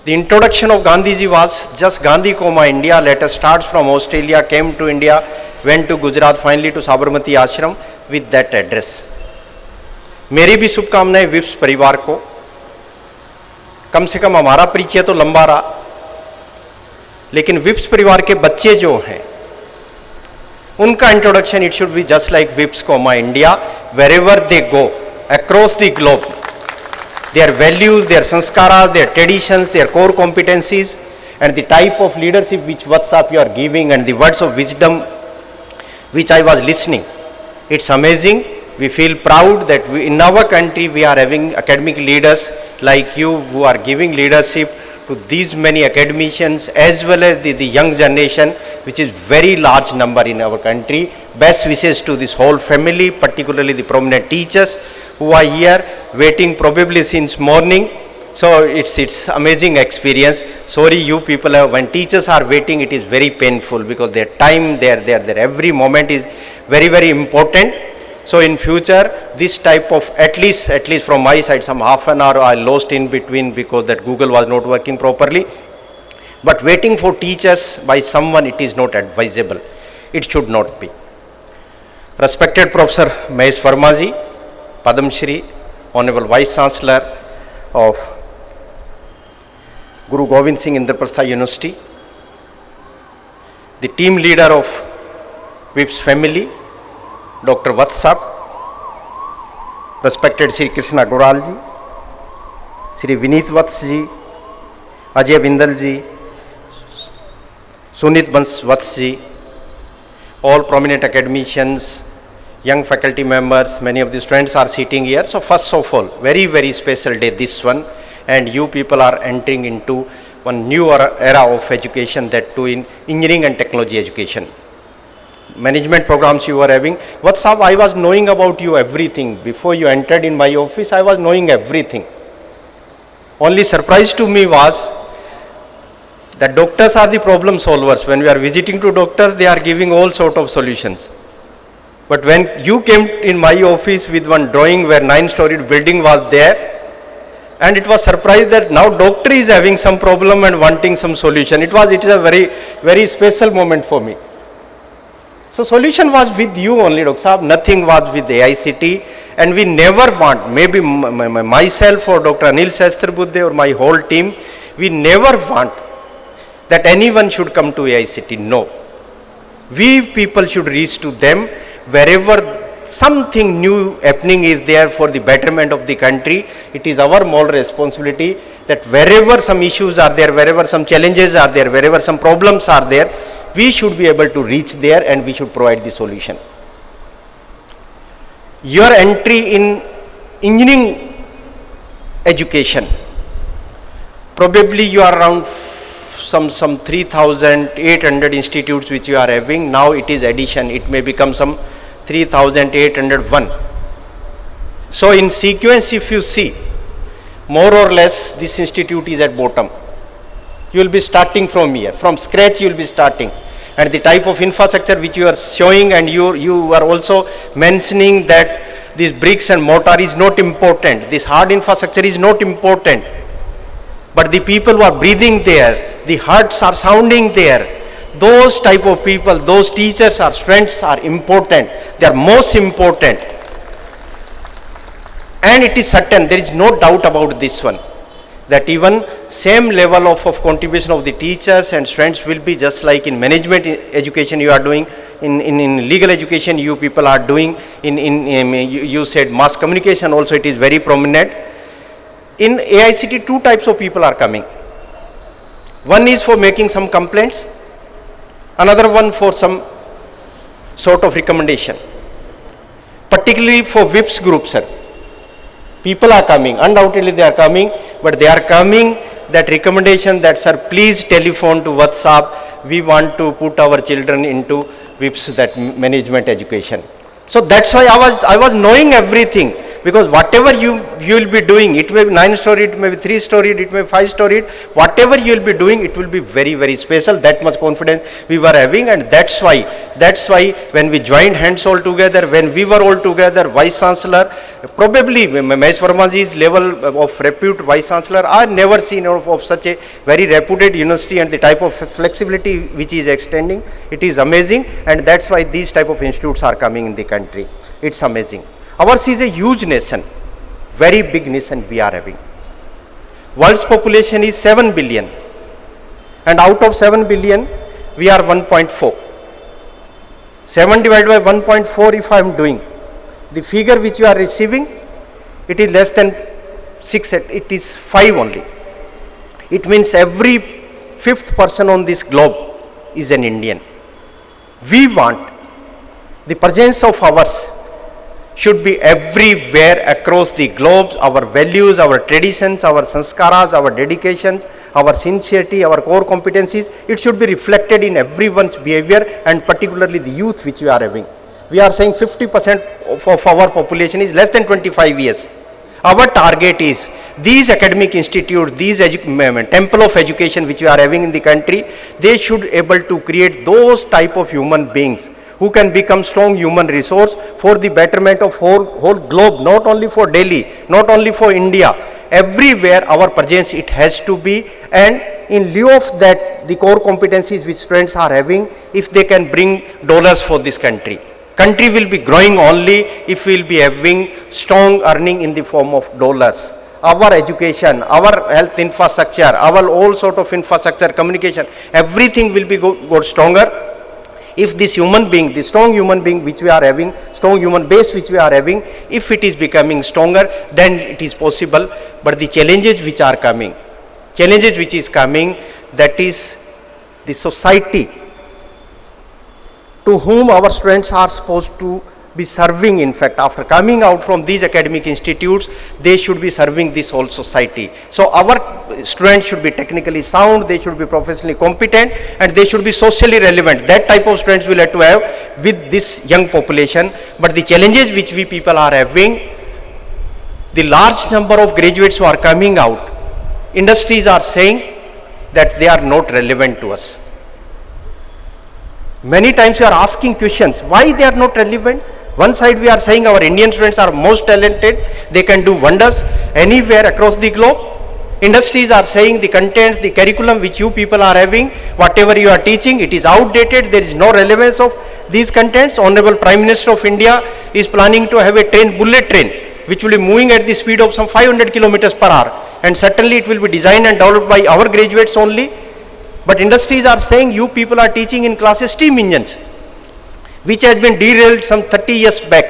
The introduction of Gandhiji was just Gandhi, India. Let us start from Australia, came to India, went to Gujarat, finally to Sabarmati Ashram with that address. मेरी भी शुभकामनाएं विप्स परिवार को. कम से कम हमारा परिचय तो लंबा रहा, लेकिन विप्स परिवार के बच्चे जो हैं उनका introduction it should be just like chips, India. Wherever they go across the globe, their values, their sanskaras, their traditions, their core competencies, and the type of leadership which WhatsApp you are giving and the words of wisdom which I was listening. It's amazing. We feel proud that in our country we are having academic leaders like you who are giving leadership to these many academicians as well as the young generation, which is very large number in our country. Best wishes to this whole family, particularly the prominent teachers who are here waiting probably since morning. So it's amazing experience. Sorry you people when teachers are waiting, it is very painful because their time, their every moment is very, very important. So in future, this type of, at least from my side, some half an hour I lost in between because that Google was not working properly. But waiting for teachers by someone, it is not advisable. It should not be. Respected Professor Mahesh Verma ji, Padam Shri, Honorable Vice Chancellor of Guru Govind Singh Indraprastha University, the team leader of VIPS family, Dr. Vatsap, respected Sri Krishna Goral ji, Sri Vineet Vats ji, Ajay Bindal ji, Sunit Vats ji, all prominent academicians, young faculty members, many of the students are sitting here. So first of all, very, very special day this one, and you people are entering into one new era of education, that too in engineering and technology education. Management programs you are having. What's up? I was knowing about you everything. Before you entered in my office, I was knowing everything. Only surprise to me was that doctors are the problem solvers. When we are visiting to doctors, they are giving all sort of solutions. But when you came in my office with one drawing where 9-storied building was there, and it was surprised that now doctor is having some problem and wanting some solution. It is a very, very special moment for me. So solution was with you only, Dr. Saab. Nothing was with AICT, and we never want, maybe myself or Dr. Anil Shastrabudhe or my whole team, we never want that anyone should come to AICT. No. We people should reach to them wherever something new happening is there for the betterment of the country. It is our moral responsibility that wherever some issues are there, wherever some challenges are there, wherever some problems are there, we should be able to reach there and we should provide the solution. your entry in engineering education, probably you are around some 3,800 institutes which you are having. Now it is addition, it may become some 3,801. So in sequence, if you see, more or less this institute is at bottom. You will be starting from here, from scratch you will be starting. And the type of infrastructure which you are showing, and you are also mentioning that this bricks and mortar is not important, this hard infrastructure is not important, but the people who are breathing there, the hearts are sounding there, those type of people, those teachers or students are important, they are most important. And it is certain, there is no doubt about this one, that even same level of contribution of the teachers and students will be just like in management education you are doing, in legal education you people are doing, you said mass communication also it is very prominent. In AICT, two types of people are coming. One is for making some complaints, another one for some sort of recommendation. Particularly for VIPS group, sir. People are coming, undoubtedly they are coming, but they are coming that recommendation that, sir, please telephone to WhatsApp, we want to put our children into VIPS, that management education. So that's why I was knowing everything, because whatever you will be doing, it may be 9-storied, it may be 3-storied, it may be 5-storied, whatever you will be doing, it will be very, very special. That much confidence we were having, and that's why when we joined hands all together, when we were all together, Vice Chancellor, probably Mahesh Vermaji's level of repute Vice Chancellor, I never seen of such a very reputed university, and the type of flexibility which is extending, it is amazing, and that's why these type of institutes are coming in the country. It's amazing. Ours is a huge nation, very big nation we are having. World's population is 7 billion, and out of 7 billion, we are 1.4. 7 divided by 1.4 if I am doing, the figure which you are receiving, it is less than 6, it is 5 only. It means every 5th person on this globe is an Indian. We want the presence of ours should be everywhere across the globe. Our values, our traditions, our sanskaras, our dedications, our sincerity, our core competencies, it should be reflected in everyone's behavior, and particularly the youth which we are having. We are saying 50% of our population is less than 25 years. Our target is these academic institutes, these temple of education which we are having in the country, they should able to create those type of human beings who can become strong human resource for the betterment of whole globe, not only for Delhi, not only for India, everywhere our presence it has to be. And in lieu of that, the core competencies which students are having, if they can bring dollars for this country. Country will be growing only if we will be having strong earning in the form of dollars. Our education, our health infrastructure, our all sort of infrastructure, communication, everything will be go stronger. If this human being, the strong human being which we are having, strong human base which we are having, if it is becoming stronger, then it is possible. But the challenges which are coming, challenges which is coming, that is the society to whom our students are supposed to be serving. In fact, after coming out from these academic institutes, they should be serving this whole society. So our students should be technically sound, they should be professionally competent, and they should be socially relevant. That type of students we will have to have with this young population. But the challenges which we people are having, the large number of graduates who are coming out, industries are saying that they are not relevant to us. Many times we are asking questions, why they are not relevant? One side we are saying our Indian students are most talented, they can do wonders anywhere across the globe. Industries are saying the contents, the curriculum which you people are having, whatever you are teaching, it is outdated, there is no relevance of these contents. Honorable Prime Minister of India is planning to have a train, bullet train, which will be moving at the speed of some 500 kilometers per hour, and certainly it will be designed and developed by our graduates only. But industries are saying you people are teaching in classes steam engines, which has been derailed some 30 years back.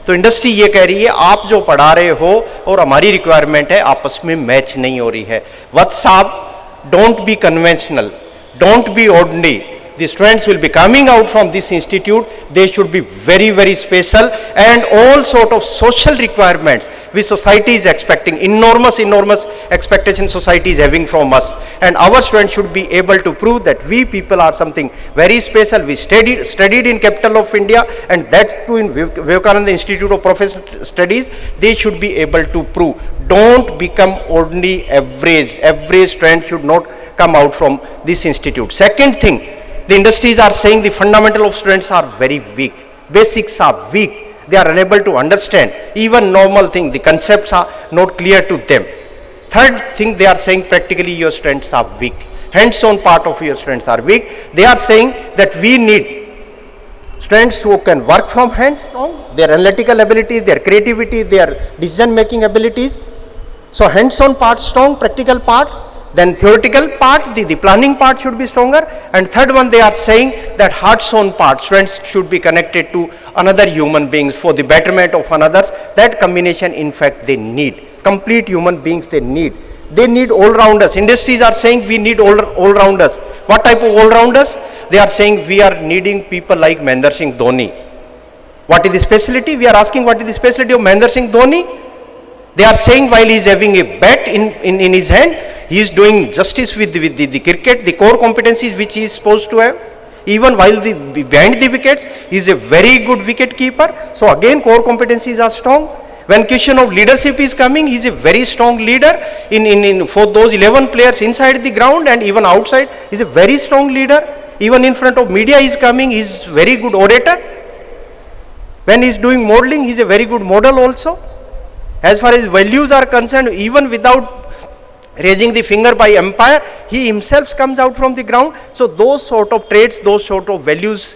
तो industry ये कह रही है आप जो पढ़ा रहे हो और हमारी रिक्वायरमेंट है आपस में मैच नहीं हो रही है. वत्स साहब, don't be conventional, don't be ordinary, the students will be coming out from this institute, they should be very, very special, and all sort of social requirements which society is expecting, enormous expectation society is having from us, and our students should be able to prove that we people are something very special. We studied in capital of India, and that too in Vivekananda Institute of Professional Studies. They should be able to prove. Don't become only average. Average student should not come out from this institute. Second thing, the industries are saying the fundamental of students are very weak. Basics are weak. They are unable to understand even normal thing. The concepts are not clear to them. Third thing, they are saying practically your students are weak. Hands-on part of your students are weak. They are saying that we need students who can work from hands-on, their analytical abilities, their creativity, their decision-making abilities. So hands-on part strong, practical part, then theoretical part, the planning part should be stronger. And third one, they are saying that hearts-on part, students should be connected to another human beings for the betterment of another's. That combination, in fact, they need. Complete human beings they need. They need all-rounders. Industries are saying we need all-rounders. What type of all-rounders? They are saying we are needing people like Mahendra Singh Dhoni. What is the specialty? We are asking what is the specialty of Mahendra Singh Dhoni? They are saying while he is having a bat in his hand, he is doing justice with the cricket, the core competencies which he is supposed to have. Even while behind the wickets, he is a very good wicket keeper. So again, core competencies are strong. When question of leadership is coming, he is a very strong leader for those 11 players inside the ground and even outside. He is a very strong leader. Even in front of media he is coming, he is very good orator. When he is doing modeling, he is a very good model also. As far as values are concerned, even without raising the finger by empire, he himself comes out from the ground. So those sort of traits, those sort of values,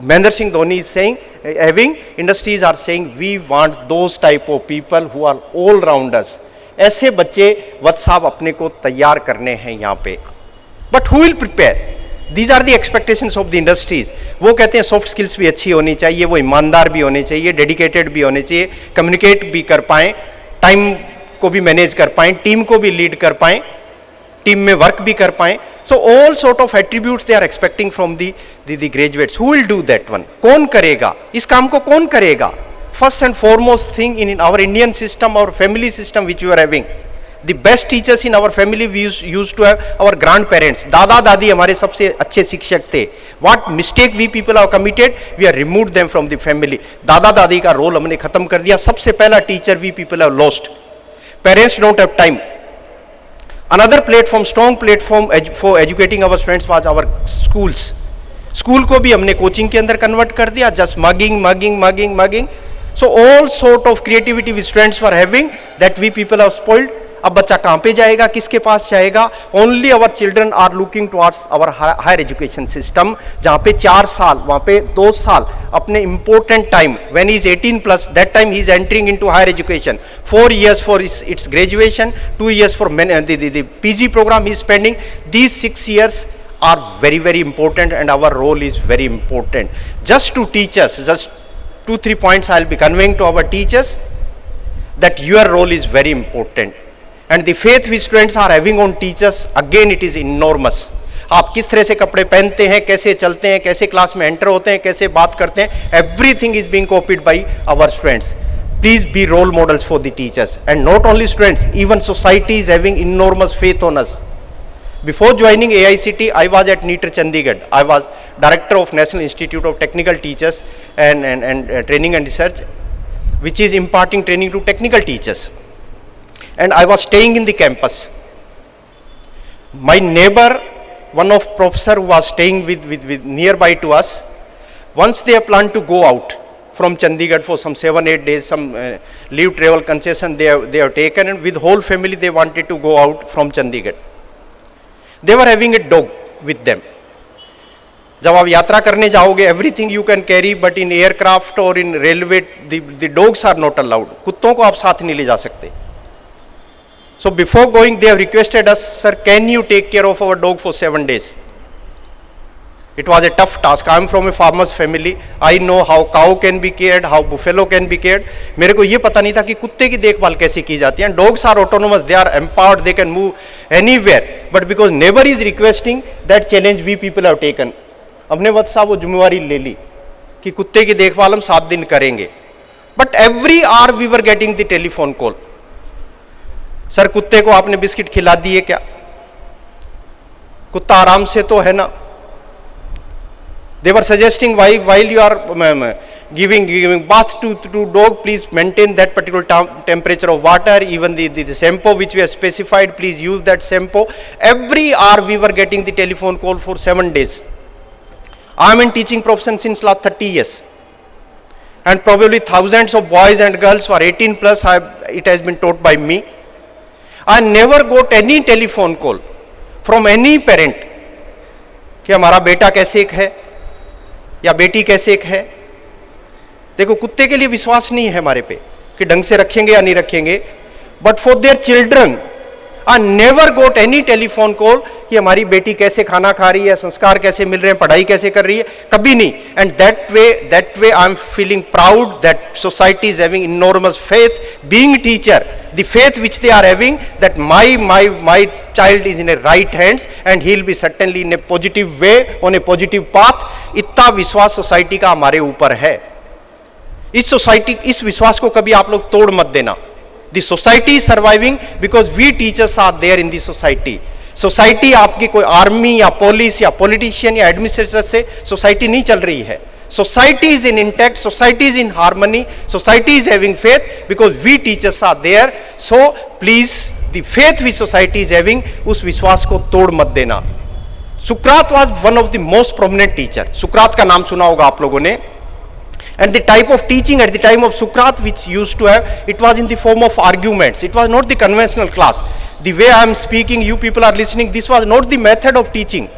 Mahendra Singh Dhoni is saying, having, industries are saying, we want those type of people who are all-rounders. ऐसे बच्चे वत्स साहब अपने को तैयार करने हैं यहाँ पे. But who will prepare? These are the expectations of the industries. वो कहते हैं सॉफ्ट स्किल्स भी अच्छी होनी चाहिए, वो ईमानदार भी होने चाहिए, डेडिकेटेड भी होने चाहिए, कम्युनिकेट भी कर पाएँ, टाइम को भी मैनेज कर पाएँ, टीम को भी लीड कर पाएँ, टीम में वर्क भी कर पाएँ. So all sort of attributes they are expecting from the graduates. Who will do that one? कौन करेगा? इस काम को कौन करेगा? First and foremost thing in our Indian system, our family system which we are having, the best teachers in our family we used to have our grandparents. दादा दादी हमारे सबसे अच्छे शिक्षक थे. What mistake we people have committed? We have removed them from the family. दादा दादी का रोल हमने खत्म कर दिया. सबसे पहला teacher we people have lost. Parents don't have time. Another platform, strong platform for educating our students was our schools. School को भी हमने coaching के अंदर convert कर दिया. Just mugging. So all sort of creativity which students were having, that we people have spoiled. अब बच्चा कहाँ पे जाएगा, किसके पास जाएगा? Only our children are looking towards our higher education system, जहाँ पे 4 साल, वहाँ पे 2 साल अपने important time, when he is 18 plus, that time he is entering into higher education. 4 years for its graduation, 2 years for the PG program he is spending. These 6 years are very, very important, and our role is very important. Just to teach us, just 2-3 points I will be conveying to our teachers, that your role is very important. And the faith which students are having on teachers, again it is enormous. आप किस तरह से कपड़े पहनते हैं, कैसे चलते हैं, कैसे क्लास में एंटर होते हैं, कैसे बात करते हैं, everything is being copied by our students. Please be role models for the teachers, and not only students, even society is having enormous faith on us. Before joining AICT, I was at NITR Chandigarh. I was director of National Institute of Technical Teachers and Training and Research, which is imparting training to technical teachers. And I was staying in the campus. My neighbor, one of professor who was staying with nearby to us, once they planned to go out from Chandigarh for some 7-8 days, some leave travel concession they have taken, and with whole family they wanted to go out from Chandigarh. They were having a dog with them. जब आप यात्रा करने जाओगे, everything you can carry, but in aircraft or in railway, the dogs are not allowed. कुत्तों को आप साथ नहीं ले जा सकते. So before going, they have requested us, sir, can you take care of our dog for 7 days? It was a tough task. I am from a farmer's family. I know how cow can be cared, how buffalo can be cared. मेरे को ये पता नहीं था कि कुत्ते की देखभाल कैसे की जाती है. Dogs are autonomous, they are empowered, they can move anywhere. But because neighbor is requesting, that challenge we people have taken. हमने वत्स साहब वो जिम्मेवारी ले ली कि कुत्ते की देखभाल हम 7 दिन करेंगे. But every hour we were getting the telephone call, sir कुत्ते को आपने बिस्किट खिला दिए क्या, कुत्ता आराम से तो है ना. They were suggesting while you are giving bath to dog, please maintain that particular temperature of water. Even the shampoo which we have specified, please use that shampoo. Every hour we were getting the telephone call for 7 days. I am in teaching profession since last 30 years. And probably thousands of boys and girls who are 18 plus, it has been taught by me. I never got any telephone call from any parent कि हमारा बेटा कैसे एक है या बेटी कैसे एक है. देखो कुत्ते के लिए विश्वास नहीं है हमारे पे कि ढंग से रखेंगे या नहीं रखेंगे. But for their children I never got any telephone call कि हमारी बेटी कैसे खाना खा रही है, संस्कार कैसे मिल रहे हैं, पढ़ाई कैसे कर रही है, कभी नहीं. And that way I am feeling proud that society is having enormous faith. Being teacher, the faith which they are having, that my child is in a right hands and he will be certainly in a positive way, on a positive path. इतना विश्वास society का हमारे ऊपर है. इस विश्वास को कभी आप लोग तोड़ मत देना. The society is surviving because we teachers are there in the society. Society आपकी कोई आर्मी या पुलिस या पॉलिटिशियन या एडमिनिस्ट्रेटर से सोसाइटी नहीं चल रही है. Society is in intact, society is in harmony, society is having faith because we teachers are there. So please, the faith which society is having, उस विश्वास को तोड़ मत देना. सुकरात was one of the most prominent teacher. सुकरात का नाम सुना होगा आप लोगों ने. And the type of teaching at the time of Sukrat which used to have, it was in the form of arguments. It was not the conventional class. The way I am speaking, you people are listening, this was not the method of teaching.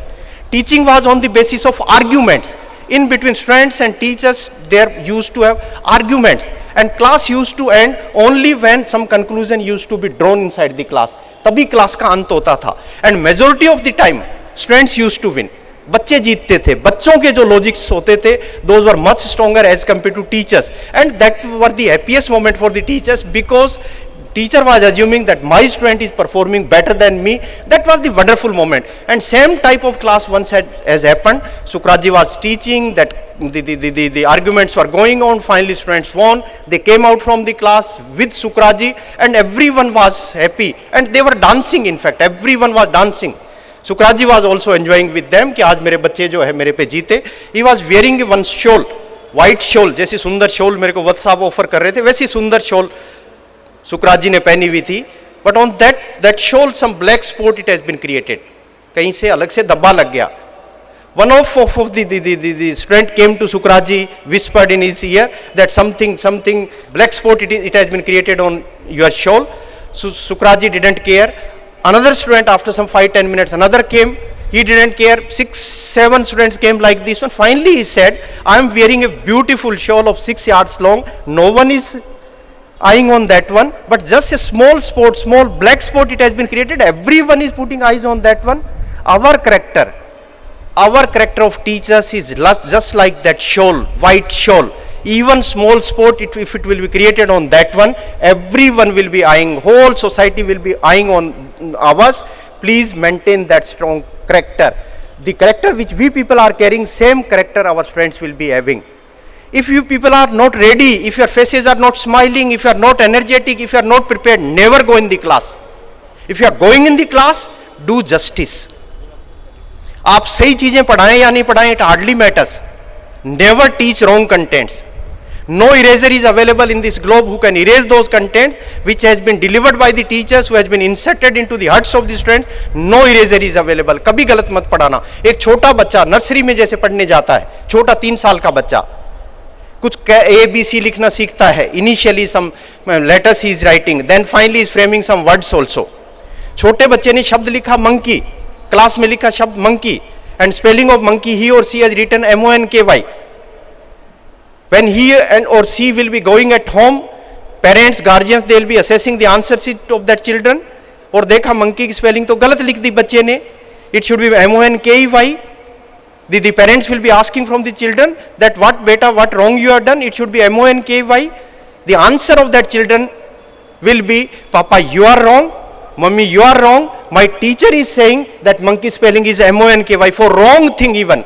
Teaching was on the basis of arguments. In between students and teachers, there used to have arguments, and class used to end only when some conclusion used to be drawn inside the class. तभी class का अंत होता था. And majority of the time, students used to win. बच्चे जीतते थे. बच्चों के जो logics होते थे, those were much stronger as compared to teachers, and that were the happiest moment for the teachers because teacher was assuming that my student is performing better than me. That was the wonderful moment. And same type of class once has happened. Sukraji was teaching, that the arguments were going on. Finally students won. They came out from the class with Sukraji and everyone was happy. And they were dancing, in fact. Everyone was dancing. Sukraji was also enjoying with them कि आज मेरे बच्चे जो है मेरे पे जीते. He was wearing one shawl, white shawl. जैसी सुंदर shawl मेरे को वत्स साहब ऑफर कर रहे थे, वैसी सुंदर shawl सुकरात जी ने पहनी हुई थी. But on that shawl some black spot it has been created. कहीं से अलग से धब्बा लग गया. One of the student came to सुकरात ji, whispered in his ear that something black spot it has been created on your shawl. So Sukarat ji didn't care. Another student, after some 5-10 minutes, another came. He didn't care. 6-7 students came like this one. Finally he said, I am wearing a beautiful shawl of 6 yards long. No one is eyeing on that one, but just a small spot, small black spot it has been created. Everyone is putting eyes on that one. Our character of teachers is just like that shawl, white shawl. Even small spot, if it will be created on that one, everyone will be eyeing, whole society will be eyeing on ours. Please maintain that strong character. The character which we people are carrying, same character our friends will be having. If you people are not ready, if your faces are not smiling, if you are not energetic, if you are not prepared, never go in the class. If you are going in the class, do justice. आप सही चीजें पढ़ाएं या नहीं पढ़ाएं, it hardly matters. Never teach wrong contents. No eraser is available in this globe who can erase those contents which has been delivered by the teachers, who has been inserted into the hearts of the students. No eraser is available. कभी गलत मत पढ़ाना. एक छोटा बच्चा nursery में जैसे पढ़ने जाता है, छोटा 3 साल का बच्चा कुछ ABC लिखना सीखता है. Initially some letters he is writing, then finally is framing some words also. छोटे बच्चे ने शब्द लिखा monkey, क्लास में लिखा शब्द monkey, and spelling of monkey he or she has written MONKY. When he and or she will be going at home, parents, guardians, they will be assessing the answer sheet of that children. और देखा monkey की spelling तो गलत लिख दी बच्चे ने, it should be MONKY. The parents will be asking from the children that what beta, what wrong you have done, it should be MONKY. The answer of that children will be, Papa you are wrong, Mummy you are wrong, my teacher is saying that monkey spelling is MONKY, for wrong thing even.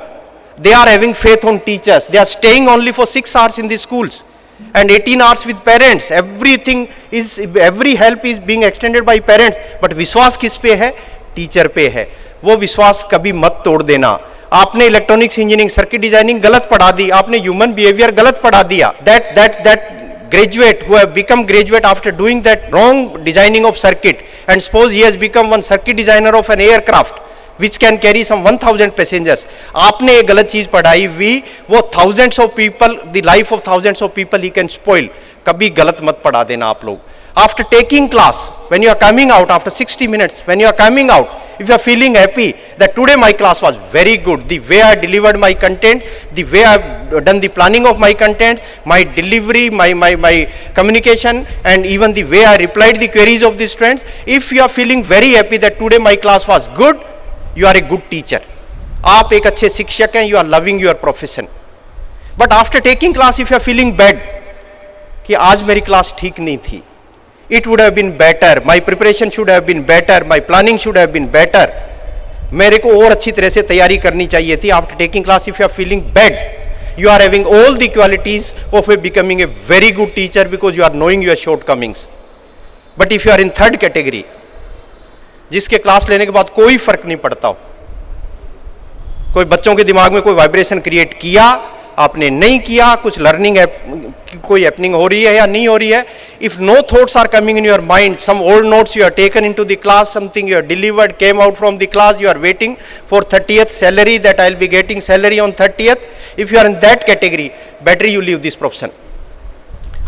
They are having faith on teachers. They are staying only for 6 hours in the schools and 18 hours with parents. Every help is being extended by parents. But विश्वास किस पे है? Teacher पे है. वो विश्वास कभी मत तोड़ देना. आपने इलेक्ट्रॉनिक्स इंजीनियरिंग, सर्किट डिजाइनिंग गलत पढ़ा दी, आपने ह्यूमन बिहेवियर गलत पढ़ा दिया. That graduate who have become graduate after doing that wrong designing of circuit, and suppose he has become one circuit designer of an aircraft which can carry some 1000 passengers. आपने एक गलत चीज पढ़ाई हुई, वो thousands of people, the life of thousands of people he can spoil. कभी गलत मत पढ़ा देना आप लोग. After taking class, when you are coming out, after 60 minutes, when you are coming out, if you are feeling happy that today my class was very good, the way I delivered my content, the way I have done the planning of my content, my delivery, my communication, and even the way I replied the queries of the students, if you are feeling very happy that today my class was good, you are a good teacher. आप एक अच्छे शिक्षक हैं, you are loving your profession. But after taking class, if you are feeling bad, कि आज मेरी class ठीक नहीं थी, it would have been better, my preparation should have been better, my planning should have been better, मेरे को और अच्छी तरह से तैयारी करनी चाहिए थी. After taking class, if you are feeling bad, you are having all the qualities of becoming a very good teacher because you are knowing your shortcomings. But if you are in third category, जिसके class लेने के बाद कोई फर्क नहीं पड़ता हो, कोई बच्चों के दिमाग में कोई वाइब्रेशन क्रिएट किया, आपने नहीं किया, कुछ लर्निंग कोई हैपनिंग हो रही है या नहीं हो रही है, if no thoughts are coming in your mind, some old notes you are taken into the class, something you are delivered came out from the class, you are waiting for 30th salary that I will be getting salary on 30th. If you are in that category, better you leave this profession.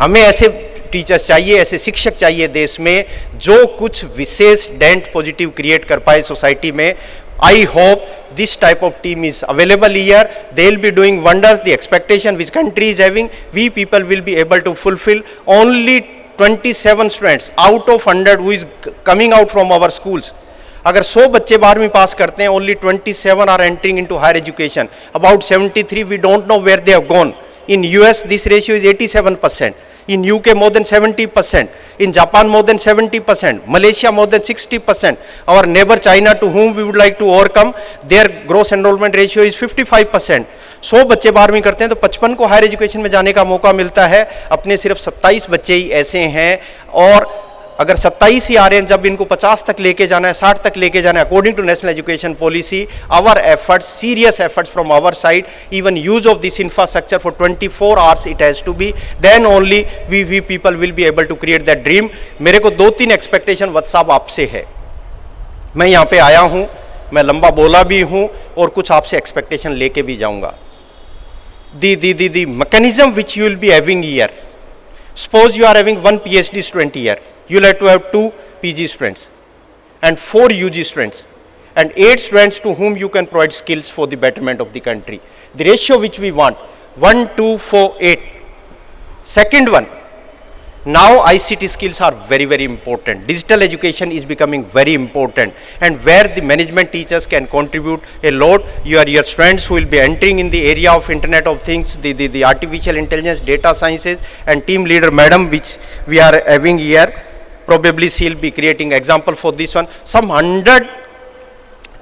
हमें ऐसे teachers चाहिए, ऐसे शिक्षक चाहिए देश में जो कुछ विशेष डेंट पॉजिटिव क्रिएट कर पाए सोसाइटी में. I hope this type of team is available here. They will be doing wonders. The expectation which country is having, we people will be able to fulfill. Only 27 students out of 100 who is coming out from our schools. अगर 100 बच्चे 12वीं पास करते हैं, only 27 are entering into higher education. About 73 we don't know where they have gone. In US this ratio is 87%. In UK more than 70%, in Japan more than 70%, Malaysia more than 60%. Our neighbor China, to whom we would like to overcome, their gross enrollment ratio is 55%. 100 बच्चे 12वीं करते हैं तो 55 को higher education में जाने का मौका मिलता है. अपने सिर्फ 27 बच्चे ही ऐसे हैं, और अगर 27 ही आ रहे हैं, जब इनको 50 तक लेके जाना है, 60 तक लेके जाना है, according to national education policy, our efforts, serious efforts from our side, even use of this infrastructure for 24 hours it has to be, then only we people will be able to create that dream. मेरे को 2-3 expectation वत्स साहब आपसे है. मैं यहाँ पे आया हूँ, मैं लंबा बोला भी हूँ और कुछ आपसे एक्सपेक्टेशन लेके भी जाऊँगा. the mechanism which you will be having here, suppose you are having 1 PhD student here, you will have to have 2 PG students and 4 UG students and 8 students to whom you can provide skills for the betterment of the country. The ratio which we want, 1, 2, 4, 8. Second one, now ICT skills are very, very important. Digital education is becoming very important, and where the management teachers can contribute a lot. Your students who will be entering in the area of Internet of Things, the artificial intelligence, data sciences, and team leader madam which we are having here, probably she will be creating example for this one. Some 100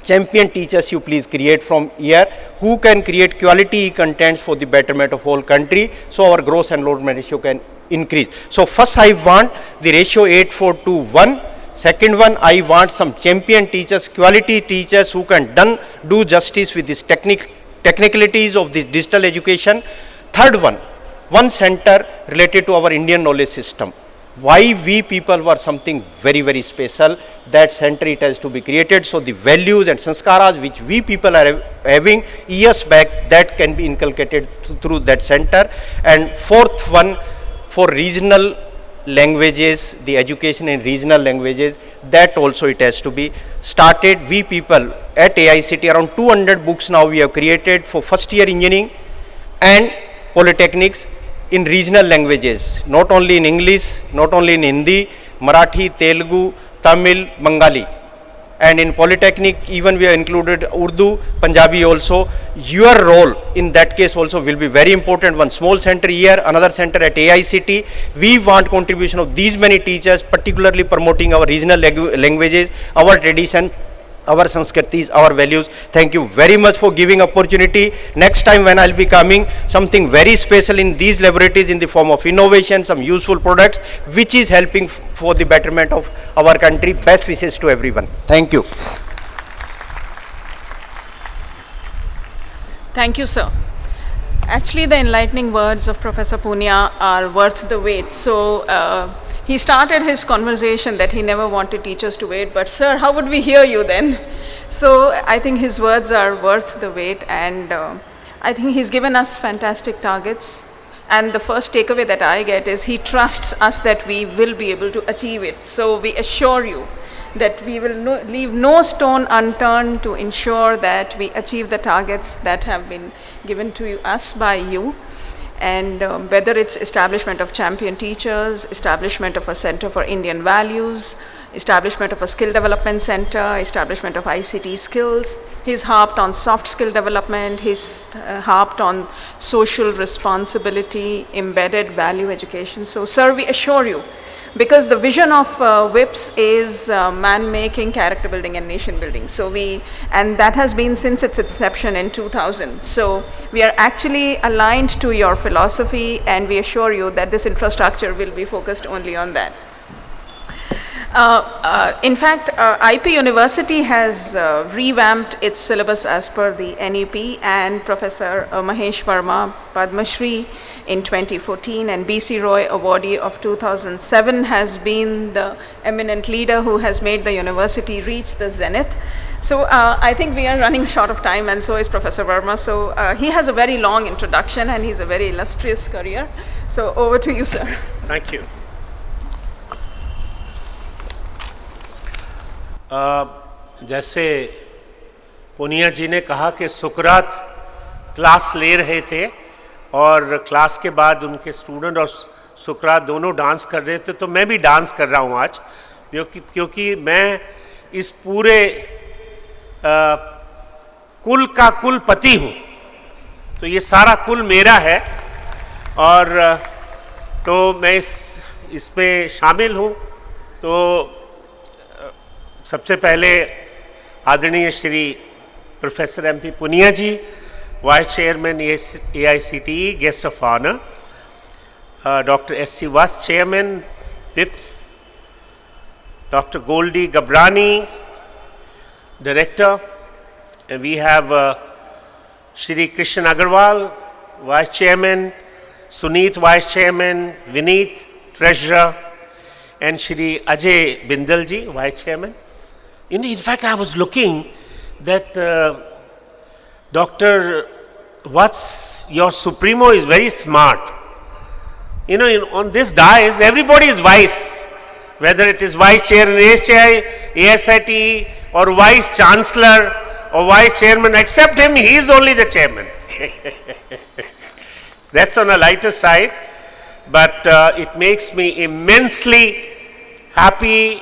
champion teachers you please create from here who can create quality contents for the betterment of whole country, so our gross enrollment ratio can increase. So first I want the ratio 8:4:1. Second one, I want some champion teachers, quality teachers who can do justice with this technicalities of the digital education. Third one center related to our Indian knowledge system. Why we people were something very, very special. That center it has to be created, so the values and sanskaras which we people are having years back, that can be inculcated through that center. And fourth one, for regional languages, the education in regional languages, that also it has to be started. We people at AICT, around 200 books now we have created for first year engineering and polytechnics in regional languages, not only in English, not only in Hindi, Marathi, Telugu, Tamil, Bengali. And in polytechnic even we have included Urdu, Punjabi also. Your role in that case also will be very important. One small center here, another center at AICT. We want contribution of these many teachers, particularly promoting our regional languages, our tradition, our Sanskritis, our values. Thank you very much for giving opportunity. Next time when I'll be coming, something very special in these laboratories in the form of innovation, some useful products, which is helping for the betterment of our country. Best wishes to everyone. Thank you. Thank you, sir. Actually, the enlightening words of Professor Punia are worth the wait. So, he started his conversation that he never wanted teachers to wait, but sir, how would we hear you then? So, I think his words are worth the wait, and I think he's given us fantastic targets. And the first takeaway that I get is he trusts us that we will be able to achieve it. So, we assure you that we will leave no stone unturned to ensure that we achieve the targets that have been given to us by you. And whether it's establishment of champion teachers, establishment of a center for Indian values, establishment of a skill development center, establishment of ICT skills. He's harped on soft skill development, he's harped on social responsibility, embedded value education. So sir, we assure you, because the vision of VIPS is man-making, character building and nation building. So and that has been since its inception in 2000. So we are actually aligned to your philosophy, and we assure you that this infrastructure will be focused only on that. In fact, IP University has revamped its syllabus as per the NEP, and Professor Mahesh Verma, Padma Shri in 2014, and BC Roy awardee of 2007 has been the eminent leader who has made the university reach the zenith. So I think we are running short of time, and so is Professor Verma. So he has a very long introduction and he's a very illustrious career. So over to you, sir. Thank you. जैसे पुनिया जी ने कहा कि सुकरात class ले रहे थे और class के बाद उनके स्टूडेंट और सुकरात दोनों डांस कर रहे थे, तो मैं भी डांस कर रहा हूँ आज, क्योंकि मैं इस पूरे कुल का कुलपति हूँ, तो ये सारा कुल मेरा है और तो मैं इसमें शामिल हूँ। तो सबसे पहले आदरणीय Shri professor MP Punia ji, vice chairman AICTE, guest of honour, doctor SC Vas, chairman VIPS, doctor Goldie Gabrani, director, and we have Shri Krishnan Agarwal, vice chairman, Suneet, vice chairman, Vineet, treasurer, and Shri Ajay Bindal ji, vice chairman. In fact, I was looking that Dr. Watts, your supremo, is very smart. You know, on this dais, everybody is vice, whether it is vice chair in ASIT or vice chancellor or vice chairman. Except him, he is only the chairman. That's on a lighter side, but it makes me immensely happy,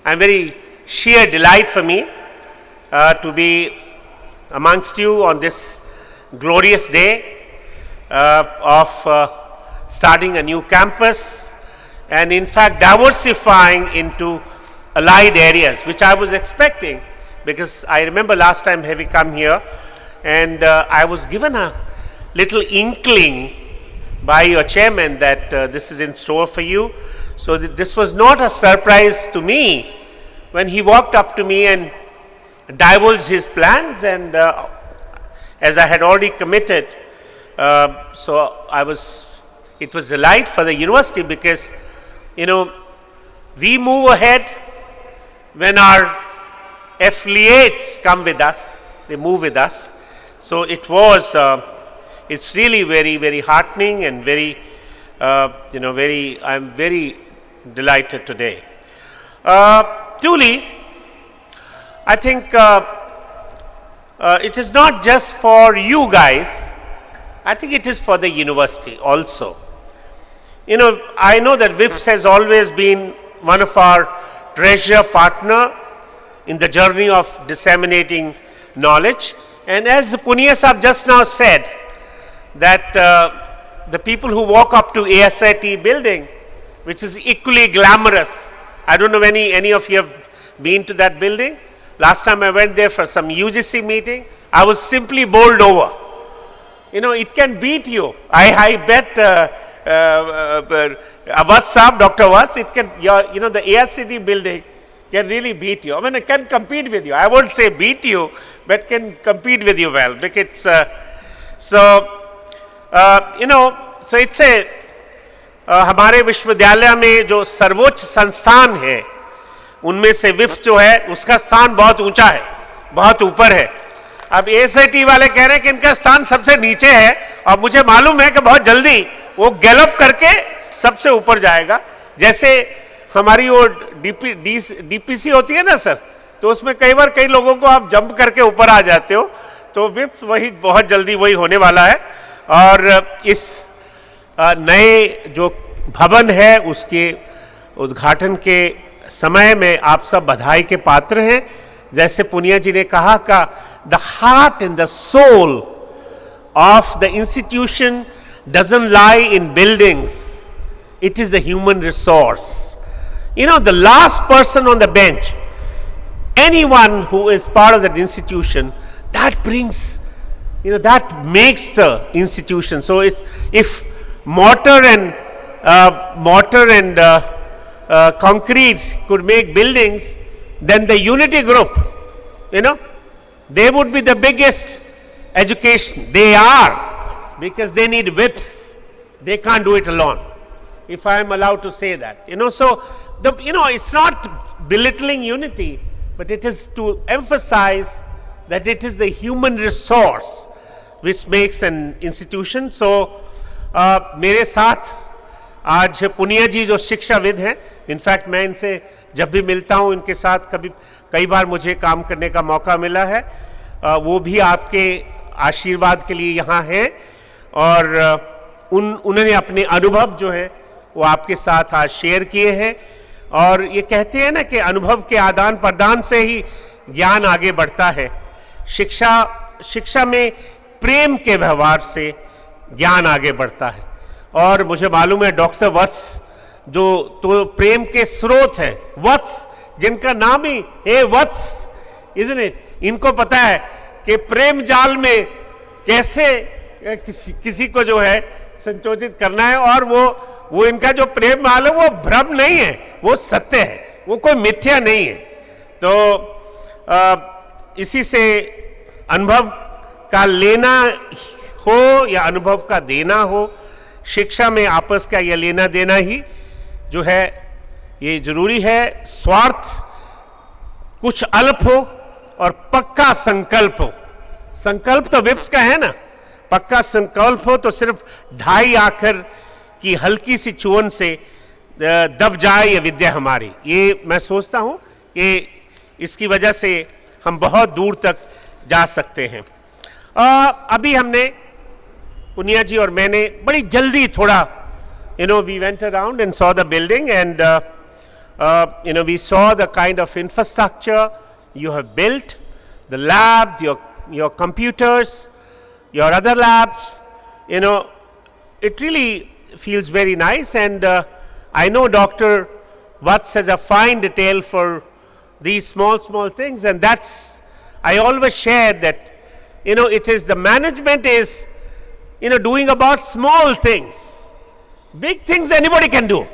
I'm very sheer delight for me to be amongst you on this glorious day of starting a new campus, and in fact diversifying into allied areas, which I was expecting, because I remember last time having come here and I was given a little inkling by your chairman that this is in store for you. So this was not a surprise to me when he walked up to me and divulged his plans, and as I had already committed, so it was a delight for the university, because you know, we move ahead when our affiliates come with us, they move with us. So it was, it's really very, very heartening and very, you know, I'm very delighted today. Truly, I think it is not just for you guys, I think it is for the university also. You know, I know that VIPS has always been one of our treasure partner in the journey of disseminating knowledge, and as Punia Sahab just now said, that the people who walk up to ASIT building, which is equally glamorous, I don't know if any of you have been to that building, Last time I went there for some UGC meeting, I was simply bowled over. It can beat you. I bet Saab, Dr. Vats, it can, the ARCD building can really beat you. I mean, it can compete with you. I won't say beat you, but can compete with you well. Because so it's a हमारे विश्वविद्यालय में जो सर्वोच्च संस्थान है उनमें से विप्स जो है उसका स्थान बहुत ऊंचा है, बहुत ऊपर है. अब एसआईटी वाले कह रहे हैं कि इनका स्थान सबसे नीचे है और मुझे मालूम है कि बहुत जल्दी वो गैलप करके सबसे ऊपर जाएगा. जैसे हमारी वो डीपीसी होती है ना सर, तो उसमें कई बार कई लोगों को आप जंप करके ऊपर आ जाते हो, तो विप्स वही बहुत जल्दी वही होने वाला है. और इस नए जो भवन है उसके उद्घाटन के समय में आप सब बधाई के पात्र हैं. जैसे पुनिया जी ने कहा का the heart and the soul of the institution doesn't lie in buildings, it is the human resource. The last person on the bench, anyone who is part of that institution, that brings, that makes the institution. So it's, if mortar and concrete could make buildings, then the unity group, they would be the biggest education. They are, because they need VIPS. They can't do it alone, if I am allowed to say that. So it's not belittling unity, but it is to emphasize that it is the human resource which makes an institution. So मेरे साथ आज पुनिया जी जो शिक्षाविद हैं, in fact मैं इनसे जब भी मिलता हूं इनके साथ कई बार मुझे काम करने का मौका मिला है, वो भी आपके आशीर्वाद के लिए यहाँ हैं और उन्होंने अपने अनुभव जो है वो आपके साथ आज शेयर किए हैं. और ये कहते हैं ना कि अनुभव के आदान प्रदान से ही ज्ञान आगे बढ़ता है. शिक्षा में प्रेम के व्यवहार से ज्ञान आगे बढ़ता है. और मुझे मालूम है डॉक्टर वत्स जो तो प्रेम के स्रोत हैं, वत्स जिनका नाम ही हे वत्स, इज़न्ट इट, इनको पता है कि प्रेम जाल में कैसे किसी को जो है संचोदित करना है. और वो इनका जो प्रेम जाल है वो भ्रम नहीं है, वो सत्य है, वो कोई मिथ्या नहीं है. तो इसी से अनुभव का लेना हो या अनुभव का देना हो, शिक्षा में आपस का यह लेना देना ही जो है ये जरूरी है. स्वार्थ कुछ अल्प हो और पक्का संकल्प हो. संकल्प तो विप्स का है ना, पक्का संकल्प हो तो सिर्फ ढाई आखर की हल्की सी चुवन से दब जाए ये विद्या हमारी. ये मैं सोचता हूं कि इसकी वजह से हम बहुत दूर तक जा सकते हैं. अभी हमने पुनिया जी और मैंने बड़ी जल्दी थोड़ा we went around and saw the building and we saw the kind of infrastructure you have built, the labs, your computers, your other labs. It really feels very nice. And I know Dr. Vats has a fine detail for these small things, and that's, I always share that it is the management is doing about small things. Big things anybody can do.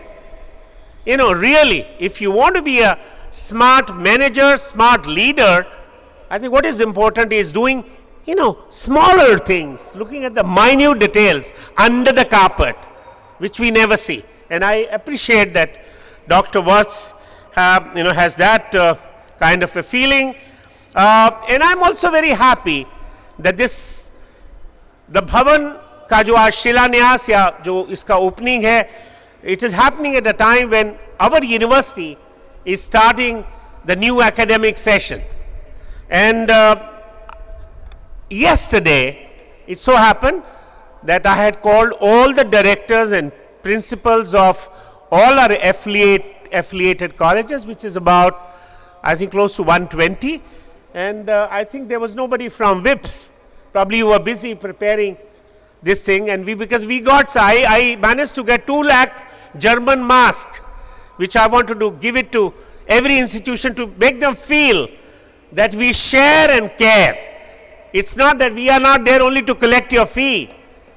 Really, if you want to be a smart manager, smart leader, I think what is important is doing smaller things, looking at the minute details under the carpet, which we never see. And I appreciate that Dr. Vats has that kind of a feeling. And I'm also very happy that the Bhavan का जो आज शिलान्यास या जो इसका opening है, it is happening at a time when our university is starting the new academic session. And yesterday it so happened that I had called all the directors and principals of all our affiliated colleges, which is about, I think, close to 120. And I think there was nobody from VIPS. Probably you were busy preparing this thing, and I managed to get 2 lakh German masks, which I want to give it to every institution to make them feel that we share and care. It's not that we are not there only to collect your fee.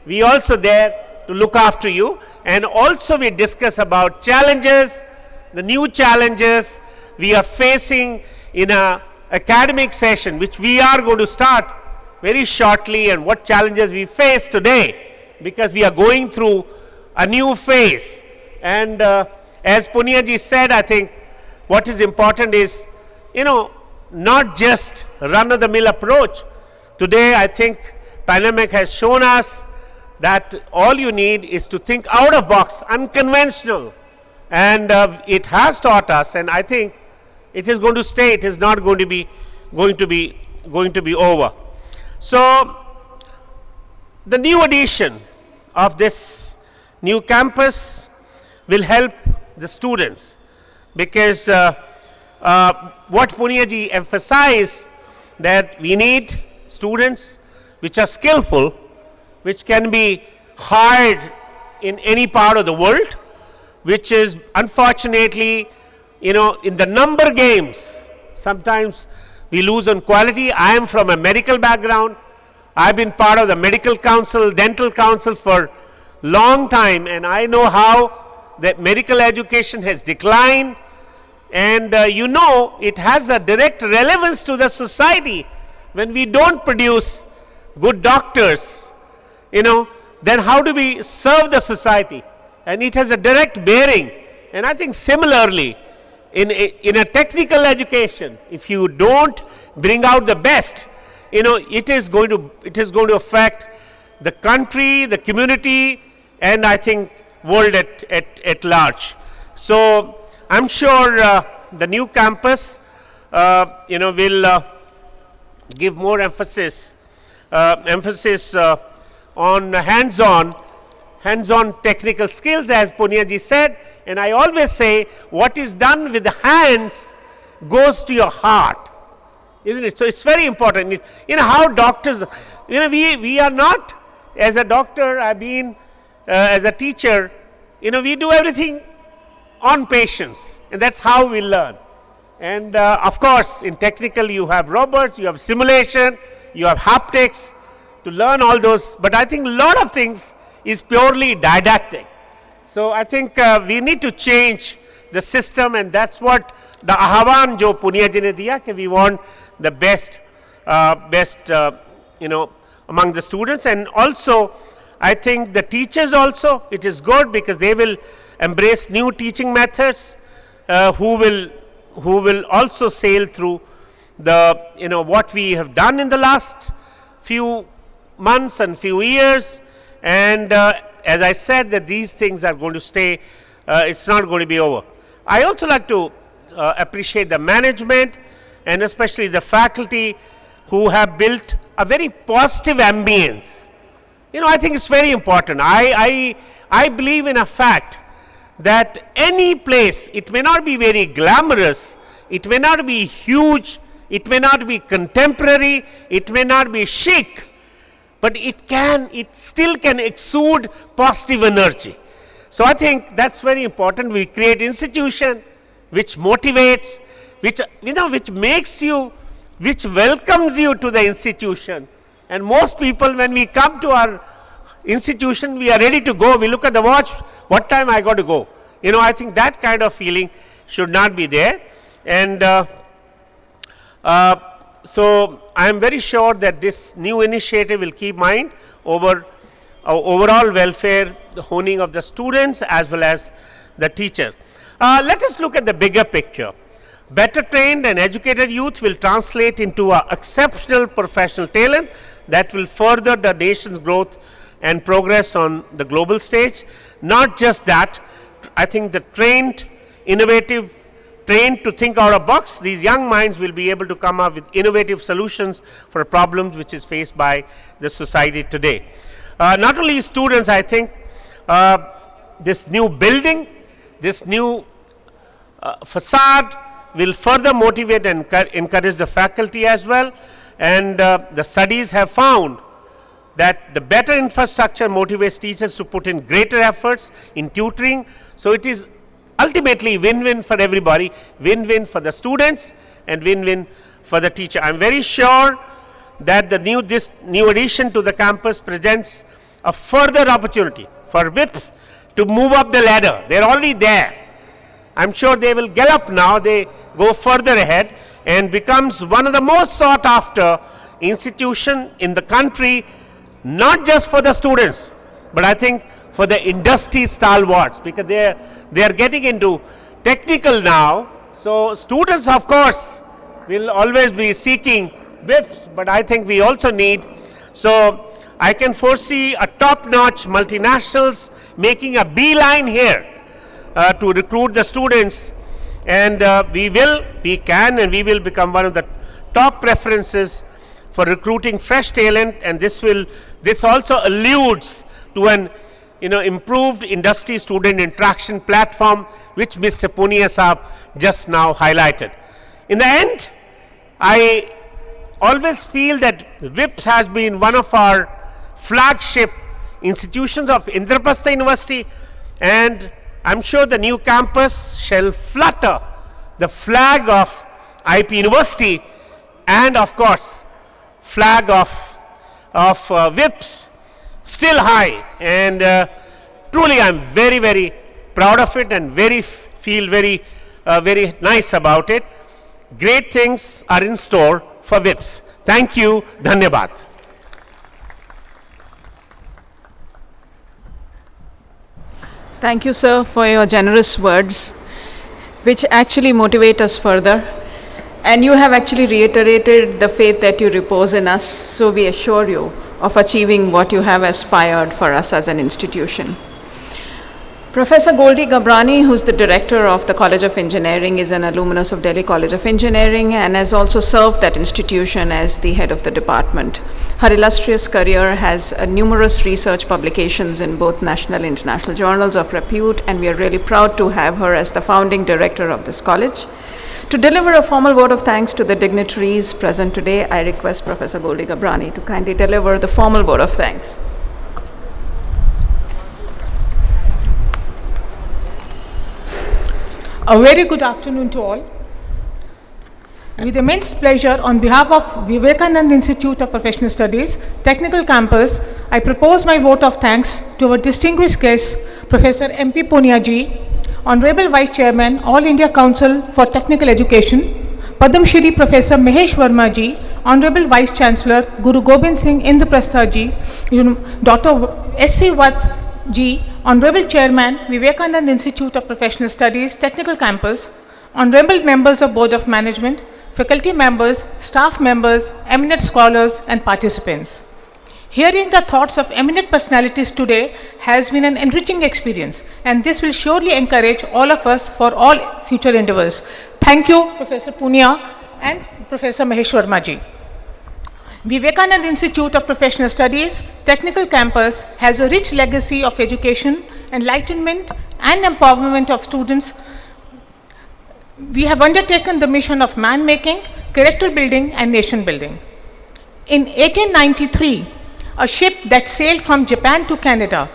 We also there to look after you, and also we discuss about challenges, the new challenges we are facing in a academic session which we are going to start very shortly, and what challenges we face today, because we are going through a new phase. And as Punia ji said, I think what is important is, not just run-of-the-mill approach. Today I think pandemic has shown us that all you need is to think out of box, unconventional, and it has taught us, and I think it is going to stay. It is not going to be over. So the new addition of this new campus will help the students, because what Punia ji emphasized, that we need students which are skillful, which can be hired in any part of the world, which is unfortunately, in the number games, sometimes we lose on quality. I am from a medical background. I've been part of the medical council, dental council for long time, and I know how that medical education has declined, and it has a direct relevance to the society. When we don't produce good doctors, then how do we serve the society? And it has a direct bearing. And I think similarly, in a technical education, if you don't bring out the best, it is going to affect the country, the community, and I think world at large. So I'm sure the new campus will give more emphasis on hands-on technical skills, as Punia ji said. And I always say, what is done with the hands goes to your heart, isn't it? So it's very important. How doctors, we are not, as a doctor, I've been as a teacher, we do everything on patients, and that's how we learn. And of course, in technical, you have robots, you have simulation, you have haptics to learn all those. But I think a lot of things is purely didactic. So I think we need to change the system, and that's what the ahvan jo Punia ji ne diya, कि we want the best among the students. And also I think the teachers also, it is good because they will embrace new teaching methods, who will also sail through the what we have done in the last few months and few years. And as I said, that these things are going to stay, it's not going to be over. I also like to appreciate the management and especially the faculty who have built a very positive ambience. I think it's very important. I believe in a fact that any place, it may not be very glamorous, it may not be huge, it may not be contemporary, it may not be chic, but it still can exude positive energy. So I think that's very important. We create institution which motivates, which makes you, which welcomes you to the institution. And most people, when we come to our institution, we are ready to go. We look at the watch, what time I got to go. I think that kind of feeling should not be there. And so I am very sure that this new initiative will keep mind over overall welfare, the honing of the students as well as the teacher. Let us look at the bigger picture. Better trained and educated youth will translate into an exceptional professional talent that will further the nation's growth and progress on the global stage. Not just that, I think the trained, innovative, trained to think out of box, these young minds will be able to come up with innovative solutions for problems which is faced by the society today. Not only students, I think this new building, this new facade will further motivate and encourage the faculty as well. And the studies have found that the better infrastructure motivates teachers to put in greater efforts in tutoring. So it is ultimately win-win for everybody, win-win for the students and win-win for the teacher. I'm very sure that this new addition to the campus presents a further opportunity for VIPS to move up the ladder. They're already there. I'm sure they will get up now, they go further ahead and becomes one of the most sought after institution in the country, not just for the students, but I think for the industry stalwarts, because they are getting into technical now. So students, of course, will always be seeking VIPS, but I think we also need, so I can foresee a top-notch multinationals making a beeline here to recruit the students, and we can and we will become one of the top preferences for recruiting fresh talent, and this also alludes to an improved industry student interaction platform which Mr. Punia Saab just now highlighted. In the end, I always feel that VIPS has been one of our flagship institutions of Indraprastha University, and I'm sure the new campus shall flutter the flag of IP University and of course flag of VIPS still high, and truly I'm very, very proud of it and feel very nice about it. Great things are in store for VIPS. Thank you. Dhanyabad. Thank you, sir, for your generous words, which actually motivate us further. And you have actually reiterated the faith that you repose in us, so we assure you of achieving what you have aspired for us as an institution. Professor Goldie Gabrani, who's the director of the College of Engineering, is an alumnus of Delhi College of Engineering and has also served that institution as the head of the department. Her illustrious career has numerous research publications in both national and international journals of repute, and we are really proud to have her as the founding director of this college. To deliver a formal vote of thanks to the dignitaries present today, I request Professor Goldie Gabrani to kindly deliver the formal vote of thanks. A very good afternoon to all. With immense pleasure, on behalf of Vivekananda Institute of Professional Studies, Technical Campus, I propose my vote of thanks to our distinguished guest, Professor M.P. Punia ji, Honorable Vice Chairman, All India Council for Technical Education, Padam Shri Professor Mahesh Verma ji, Honorable Vice Chancellor Guru Gobind Singh Indraprastha ji, Dr. S.C. Watt ji, Honorable Chairman, Vivekananda Institute of Professional Studies, Technical Campus, Honorable Members of Board of Management, faculty members, staff members, eminent scholars and participants. Hearing the thoughts of eminent personalities today has been an enriching experience, and this will surely encourage all of us for all future endeavors. Thank you, Professor Punia and Professor Mahesh Verma ji. Vivekananda Institute of Professional Studies, Technical Campus has a rich legacy of education, enlightenment and empowerment of students. We have undertaken the mission of man making, character building and nation building. In 1893, a ship that sailed from Japan to Canada,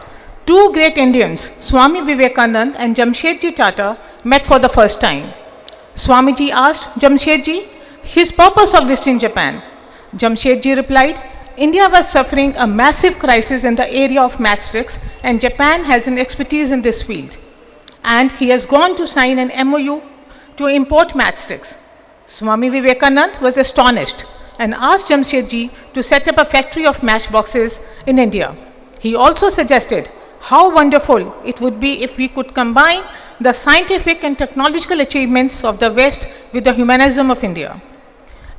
two great Indians, Swami Vivekananda and Jamshedji Tata, met for the first time. Swamiji asked Jamshedji his purpose of visiting Japan. Jamshedji replied, India was suffering a massive crisis in the area of mathematics and Japan has an expertise in this field. And he has gone to sign an MOU to import mathematics. Swami Vivekananda was astonished and asked Jamshedji to set up a factory of matchboxes in India. He also suggested how wonderful it would be if we could combine the scientific and technological achievements of the West with the humanism of India.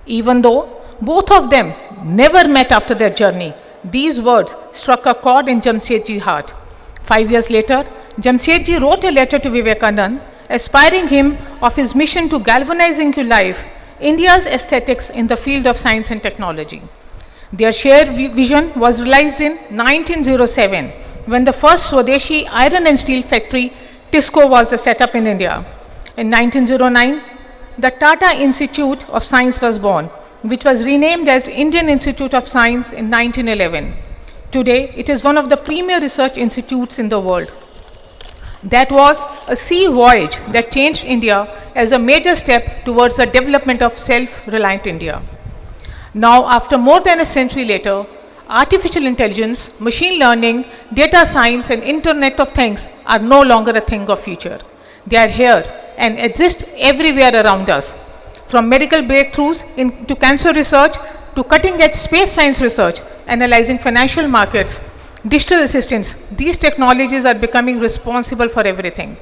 Even though both of them never met after their journey, these words struck a chord in Jamshedji's heart. 5 years later, Jamshedji wrote a letter to Vivekananda, aspiring him of his mission to galvanize into life India's aesthetics in the field of science and technology. Their shared vision was realized in 1907, when the first Swadeshi iron and steel factory, TISCO, was set up in India. In 1909, the Tata Institute of Science was born, which was renamed as Indian Institute of Science in 1911. Today, it is one of the premier research institutes in the world. That was a sea voyage that changed India as a major step towards the development of self-reliant India. Now, after more than a century later, artificial intelligence, machine learning, data science, and Internet of Things are no longer a thing of future. They are here and exist everywhere around us. From medical breakthroughs to cancer research to cutting-edge space science research, analyzing financial markets, digital assistants, these technologies are becoming responsible for everything.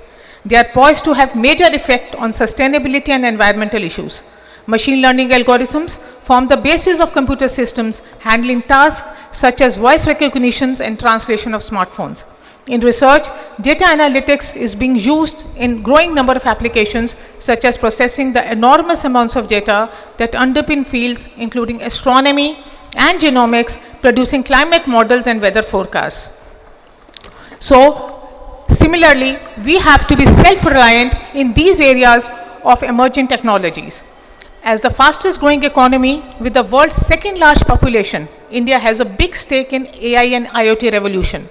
They are poised to have major effect on sustainability and environmental issues. Machine learning algorithms form the basis of computer systems handling tasks such as voice recognition and translation of smartphones. In research, data analytics is being used in growing number of applications such as processing the enormous amounts of data that underpin fields including astronomy and genomics, producing climate models and weather forecasts. So, similarly, we have to be self-reliant in these areas of emerging technologies. As the fastest growing economy with the world's second largest population, India has a big stake in AI and IoT revolution.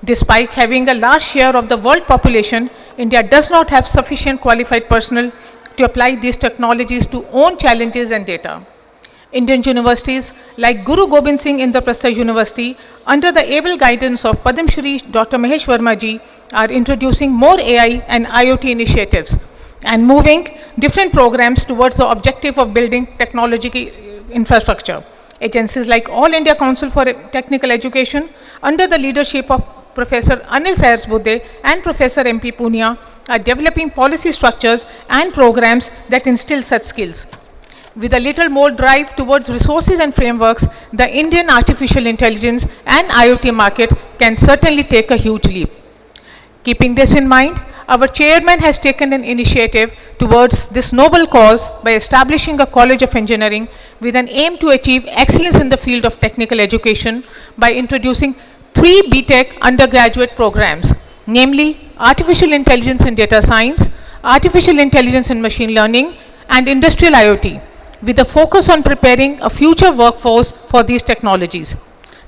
Despite having a large share of the world population, India does not have sufficient qualified personnel to apply these technologies to own challenges and data. Indian universities like Guru Gobind Singh Indraprastha University, under the able guidance of Padam Shri Dr. Mahesh Verma ji, are introducing more AI and IoT initiatives and moving different programs towards the objective of building technological infrastructure. Agencies like All India Council for Technical Education, under the leadership of Professor Anil Sayarsbudde and Professor M.P. Punia, are developing policy structures and programs that instill such skills. With a little more drive towards resources and frameworks, the Indian artificial intelligence and IoT market can certainly take a huge leap. Keeping this in mind, our chairman has taken an initiative towards this noble cause by establishing a College of Engineering with an aim to achieve excellence in the field of technical education by introducing 3 BTech undergraduate programs, namely Artificial Intelligence and Data Science, Artificial Intelligence and Machine Learning, and Industrial IoT, with a focus on preparing a future workforce for these technologies.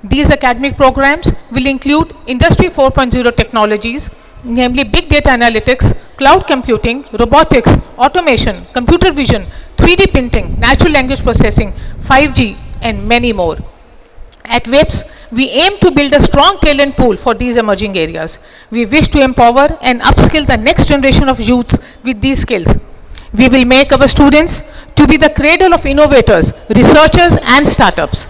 These academic programs will include Industry 4.0 technologies, namely Big Data Analytics, Cloud Computing, Robotics, Automation, Computer Vision, 3D Printing, Natural Language Processing, 5G, and many more. At VIPS, we aim to build a strong talent pool for these emerging areas. We wish to empower and upskill the next generation of youths with these skills. We will make our students to be the cradle of innovators, researchers, and startups.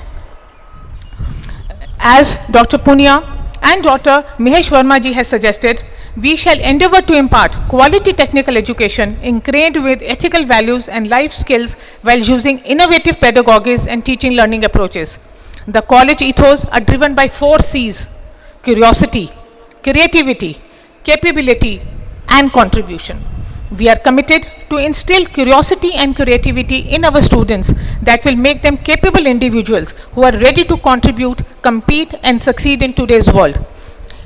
As Dr. Punia and Dr. Mahesh Verma ji has suggested, we shall endeavor to impart quality technical education ingrained with ethical values and life skills while using innovative pedagogies and teaching learning approaches. The college ethos are driven by 4 C's: curiosity, creativity, capability, and contribution. We are committed to instill curiosity and creativity in our students that will make them capable individuals who are ready to contribute, compete, and succeed in today's world.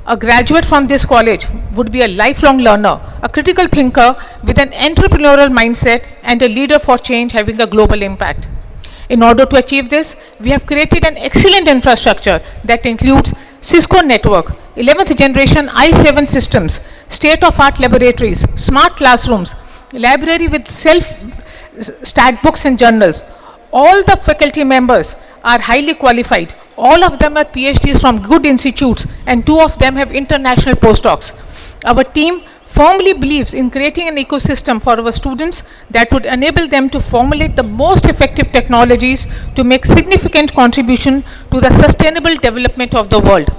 A graduate from this college would be a lifelong learner, a critical thinker with an entrepreneurial mindset, and a leader for change having a global impact. In order to achieve this, we have created an excellent infrastructure that includes Cisco network, 11th generation i7 systems, state-of-art laboratories, smart classrooms, library with self-stat books and journals. All the faculty members are highly qualified. All of them are PhDs from good institutes, and 2 of them have international postdocs. Our team firmly believes in creating an ecosystem for our students that would enable them to formulate the most effective technologies to make significant contribution to the sustainable development of the world.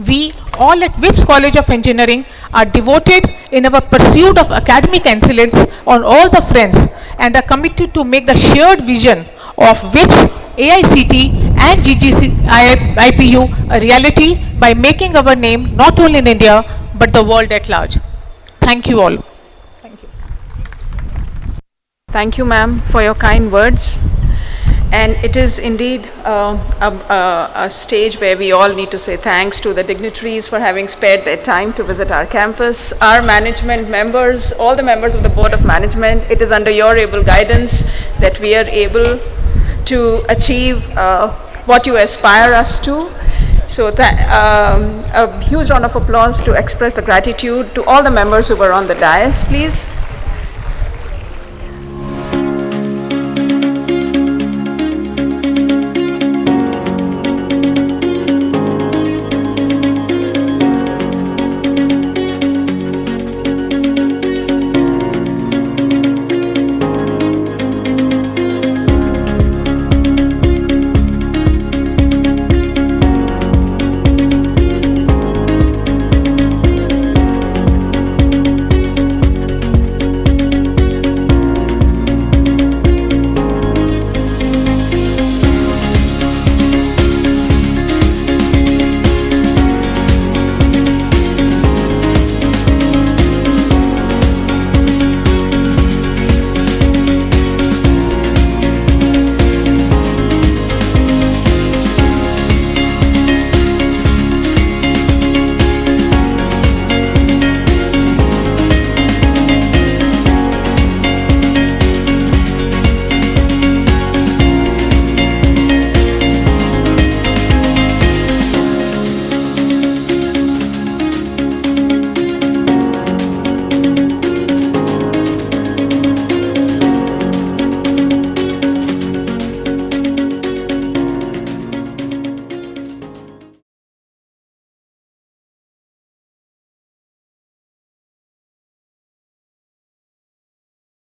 We all at VIPS College of Engineering are devoted in our pursuit of academic excellence on all the fronts and are committed to make the shared vision of VIPS, AICT and GGC-IPU a reality by making our name not only in India but the world at large. Thank you all. Thank you. Thank you, ma'am, for your kind words. And it is indeed a stage where we all need to say thanks to the dignitaries for having spared their time to visit our campus, our management members, all the members of the Board of Management. It is under your able guidance that we are able to achieve what you aspire us to. So a huge round of applause to express the gratitude to all the members who were on the dais, please.